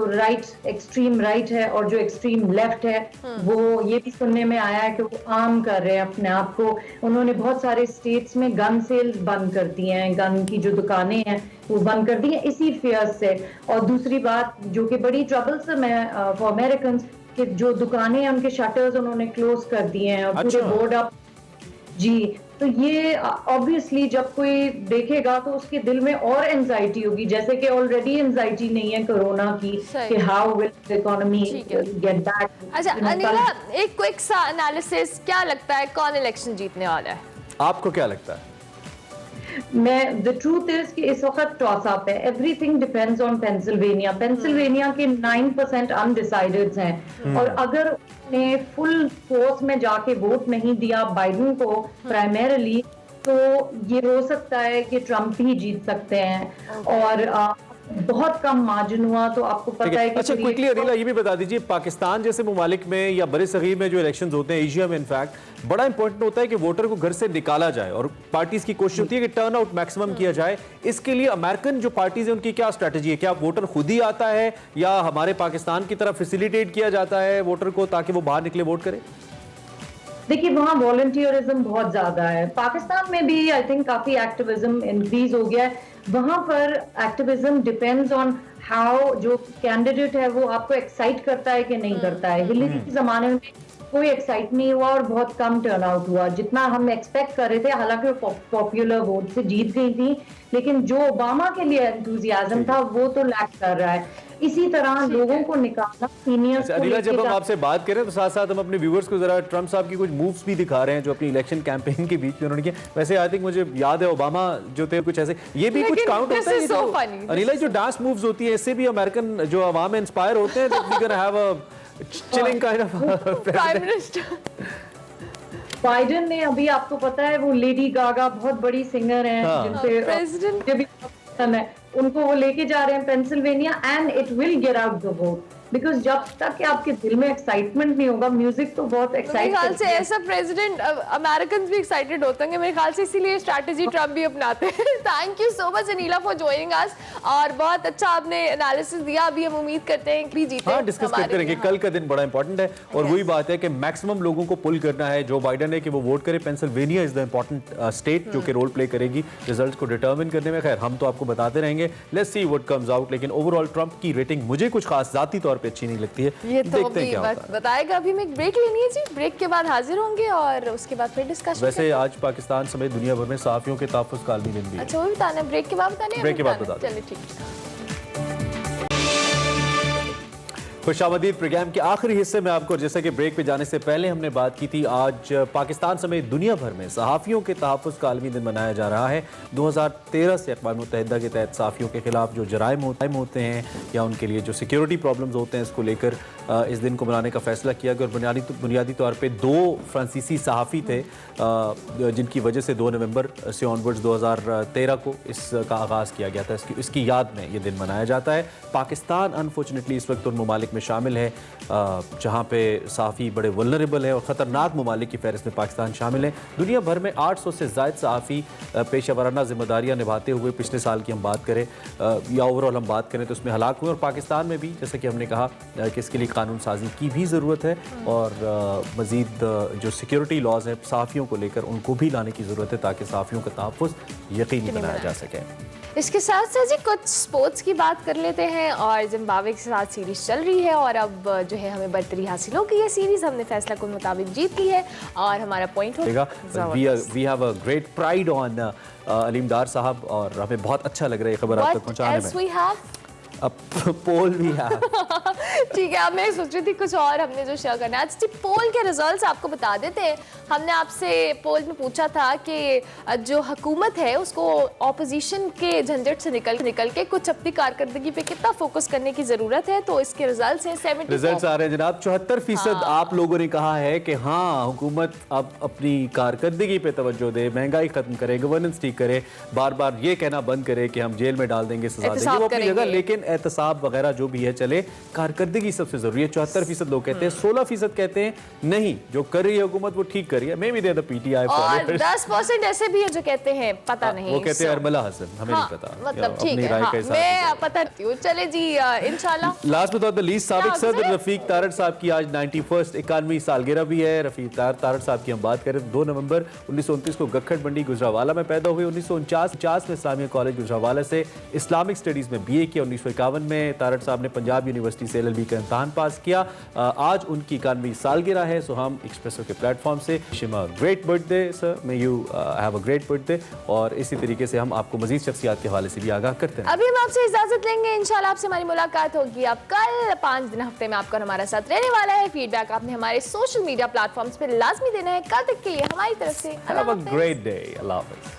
एक्सट्रीम राइट है और जो एक्सट्रीम लेफ्ट है, वो ये भी सुनने में आया है कि वो आर्म कर रहे हैं अपने आप को। उन्होंने बहुत सारे स्टेट्स में गन सेल्स बंद कर दिए हैं, गन की जो दुकानें हैं वो बंद कर दी हैं इसी फेयर से। और दूसरी बात जो कि बड़ी ट्रबलसम है फॉर अमेरिकन, कि जो दुकानें हैं उनके शटर्स उन्होंने क्लोज कर दिए हैं और पूरे बोर्ड अप। जी, तो ये ऑब्वियसली जब कोई देखेगा तो उसके दिल में और एंजाइटी होगी, जैसे कि ऑलरेडी एंजाइटी नहीं है कोरोना की कि how will the economy get back. अच्छा अनिला, एक क्विक सा एनालिसिस, क्या लगता है कौन इलेक्शन जीतने वाला है? आपको क्या लगता है? द ट्रूथ इज कि इस वक्त टॉस अप है। एवरीथिंग डिपेंड्स ऑन पेंसिल्वेनिया के 9% अनडिसाइडेड हैं और अगर उन्हें फुल फोर्स में जाके वोट नहीं दिया बाइडेन को प्राइमरीली, तो ये हो सकता है कि ट्रंप ही जीत सकते हैं। और बहुत कम मार्जिन हुआ तो आपको पता है कि अच्छा क्विकली अनिला ये भी बता दीजिए, पाकिस्तान जैसे ममालिक में या बड़े सगीर में जो इलेक्शंस होते हैं, एशिया में इनफैक्ट बड़ा इंपॉर्टेंट होता है कि वोटर को घर से निकाला जाए और पार्टीज की कोशिश होती है कि टर्न आउट मैक्सिमम किया जाए। इसके लिए अमेरिकन जो पार्टीज है उनकी क्या स्ट्रेटजी है? क्या वोटर खुद ही आता है या हमारे पाकिस्तान की तरफ फैसिलिटेट किया जाता है वोटर को ताकि वो बाहर निकले वोट करे? देखिए, वहाँ वॉलंटियरिज्म बहुत ज्यादा है। पाकिस्तान में भी आई थिंक काफी एक्टिविज्म इंक्रीज हो गया है। वहां पर एक्टिविज्म डिपेंड्स ऑन हाउ जो कैंडिडेट है वो आपको एक्साइट करता है कि नहीं करता है। हिलरी के जमाने में कोई एक्साइट नहीं हुआ और बहुत कम टर्न आउट हुआ जितना हम एक्सपेक्ट कर रहे थे। हालांकि वो पॉपुलर वोट से जीत गई थी, लेकिन जो ओबामा के लिए एंथुजियाज्म था वो तो लैक कर रहा है। इसी तरह लोगों को निकालना सीनियर्स को अनिला, जब हम आपसे बात करें तो साथ साथ हम अपने व्यूअर्स को जरा ट्रम्प साहब की कुछ मूव्स भी दिखा रहे हैं जो अपनी इलेक्शन कैंपेन के बीच में उन्होंने किया। वैसे आई थिंक मुझे याद है ओबामा जो थे कुछ ऐसे, ये भी कुछ काउंट होता है। so अनिला, जो डांस मूव्स होती है इससे भी अमेरिकन जो अवाम इंस्पायर होते हैं, we can have a chilling kind of prime minister. Biden ने अभी, आपको पता है वो लेडी गागा बहुत बड़ी सिंगर हैं जिनसे प्रेसिडेंट भी है, उनको वो लेके जा रहे हैं Pennsylvania and it will get out the vote. Because जब तक आपके दिल में एक्साइटमेंट नहीं होगा, म्यूजिक तो बहुत मेरे एक्साइट ख्याल से ऐसा प्रेसिडेंट अमेरिकन भी एक्साइटेड होते हैं, मेरे ख्याल से इसीलिए स्ट्रैटेजी ट्रम्प भी अपनाते हैं। Thank you so much Anila for joining us, और बहुत अच्छा आपने एनालिसिस दिया। अभी हम उम्मीद करते हैं कि जीते। हाँ, डिस्कस करते रहेंगे। कल का दिन बड़ा इंपॉर्टेंट है और वही बात है कि मैक्सिमम लोगों को पुल करना है जो बाइडेन है कि वो वोट करे। Pennsylvania is the important state जो कि रोल प्ले करेगी रिजल्ट को डिटर्मिन करने में। खैर, हम तो आपको बताते रहेंगे, let's see what comes out. लेकिन ओवरऑल ट्रम्प की रेटिंग मुझे कुछ खास जाती तौर पे अच्छी नहीं लगती है। ये तो अभी बताएगा। अभी हमें ब्रेक लेनी है जी, ब्रेक के बाद हाजिर होंगे और उसके बाद फिर डिस्कशन। वैसे आज पाकिस्तान समेत दुनिया भर में सहाफियों के तहफ्फुज़ का आलमी दिन भी है। अच्छा, वो बताना है, ब्रेक के बाद बताना है। ब्रेक के बाद बता दें। चलिए ठीक है। खुशामदीद प्रोग्राम के आखिरी हिस्से में आपको, जैसे कि ब्रेक पे जाने से पहले हमने बात की थी, आज पाकिस्तान समेत दुनिया भर में सहाफ़ियों के तहफ़्फ़ुज़ का आलमी दिन मनाया जा रहा है। 2013 से अक़वाम मुत्तहिदा के तहत सहाफ़ियों के खिलाफ जो जराइम होते हैं या उनके लिए जो सिक्योरिटी प्रॉब्लम्स होते हैं, इसको लेकर इस दिन को मनाने का फ़ैसला किया गया। और बुनियादी तौर पर 2 फ्रांसीसी सहाफ़ी थे जिनकी वजह से 2 नवंबर से ऑनवर्ड्स 2013 को इसका आगाज़ किया गया था। इसकी याद में ये दिन मनाया जाता है। पाकिस्तान अनफॉर्चुनेटली इस वक्त उन ममालिक में शामिल है जहाँ पे सहाफ़ी बड़े वल्नरेबल है और ख़तरनाक ममालिक की फहरिस्त में पाकिस्तान शामिल है। दुनिया भर में 800 से ज़ायद सहाफ़ी पेशा वराना ज़िम्मेदारियाँ निभाते हुए पिछले साल की हम बात करें या ओवरऑल हम बात करें तो उसमें हलाक हुए। और पाकिस्तान में भी जैसे कि हमने कहा कि इसके लिए कानून साजी की भी ज़रूरत है और मज़ीद जो सिक्योरिटी लॉज हैं सहाफ़ियों को लेकर उनको भी लाने की ज़रूरत है ताकि सहाफ़ियों का तहफ़्फ़ुज़ यकीनी बनाया जा सके। इसके साथ साथ जी कुछ स्पोर्ट्स की बात कर लेते हैं। और जिम्बाब्वे के साथ सीरीज चल रही है और अब जो है हमें बर्तरी हासिल हो गई है। सीरीज हमने फैसला के मुताबिक जीत ली है और हमारा पॉइंट होगा। We have a great pride on Aleem Dar sahab और हमें बहुत अच्छा लग रहा है खबर आप तक पहुंचाने में। अब पोल भी है। ठीक है, अब मैं सोच रही थी कुछ और हमने जो शेयर करना है। अच्छा, पोल के रिजल्ट्स आपको बता देते हैं। हमने आपसे पोल में पूछा था कि जो हुकूमत है उसको ऑपोजिशन के झंझट से निकल के कुछ अपनी कारकर्दगी पे कितना फोकस करने की जरूरत है। तो इसके रिजल्ट्स हैं 74। रिजल्ट्स आ रहे हैं जनाब। 74% आप लोगों ने कहा है कि हाँ हुकूमत अब अपनी कारकर्दगी पे तवज्जो दे, महंगाई खत्म करे, गवर्नेंस ठीक करे, बार बार ये कहना बंद करे कि हम जेल में डाल देंगे, सजा देंगे, वो अपनी जगह, लेकिन एहतसाब वगैरह जो भी है चले, कारकर्दगी सबसे जरूरी है। 74% लोग कहते हैं, 16% कहते हैं नहीं जो कर रही है हुकूमत वो ठीक कर रही है। May be they the PTI और 10% ऐसे भी है जो कहते हैं पता नहीं, वो कहते हैं अरमला हसन, हमें नहीं पता, मतलब ठीक है, मैं पता नहीं हूं। चले जी इंशाल्लाह। Last but not the least, साबिक सदर रफीक तारड़ साहब की आज 91वीं सालगिरह भी है। रफीक तारड़ साहब की हम बात करें तो 2 नवंबर 1929 को गखड़ मंडी गुजरावाला में पैदा हुए। 1949 में इस्लामिया कॉलेज गुजरावाला से इस्लामिक स्टडीज में BA किया। 1951 में तारड़ साहब ने पंजाब यूनिवर्सिटी से LLB का इम्तहान पास किया। आज उनकी 91वीं सालगिरह है, सो हम एक्सप्रेसो के प्लेटफॉर्म से शिमा great birthday sir, may you have a great birthday. और इसी तरीके से हम आपको मजीद शख्सियात के हवाले से भी आगाह करते हैं। अभी हम आपसे इजाजत लेंगे, इंशाल्लाह आपसे हमारी मुलाकात होगी अब कल 5 दिन हफ्ते में आपका हमारा साथ रहने वाला है। फीडबैक आपने हमारे सोशल मीडिया प्लेटफॉर्म्स पे लाजमी देना है। कल तक के लिए हमारी तरफ से हैव अ ग्रेट डे, अल्लाह हाफ़िज़।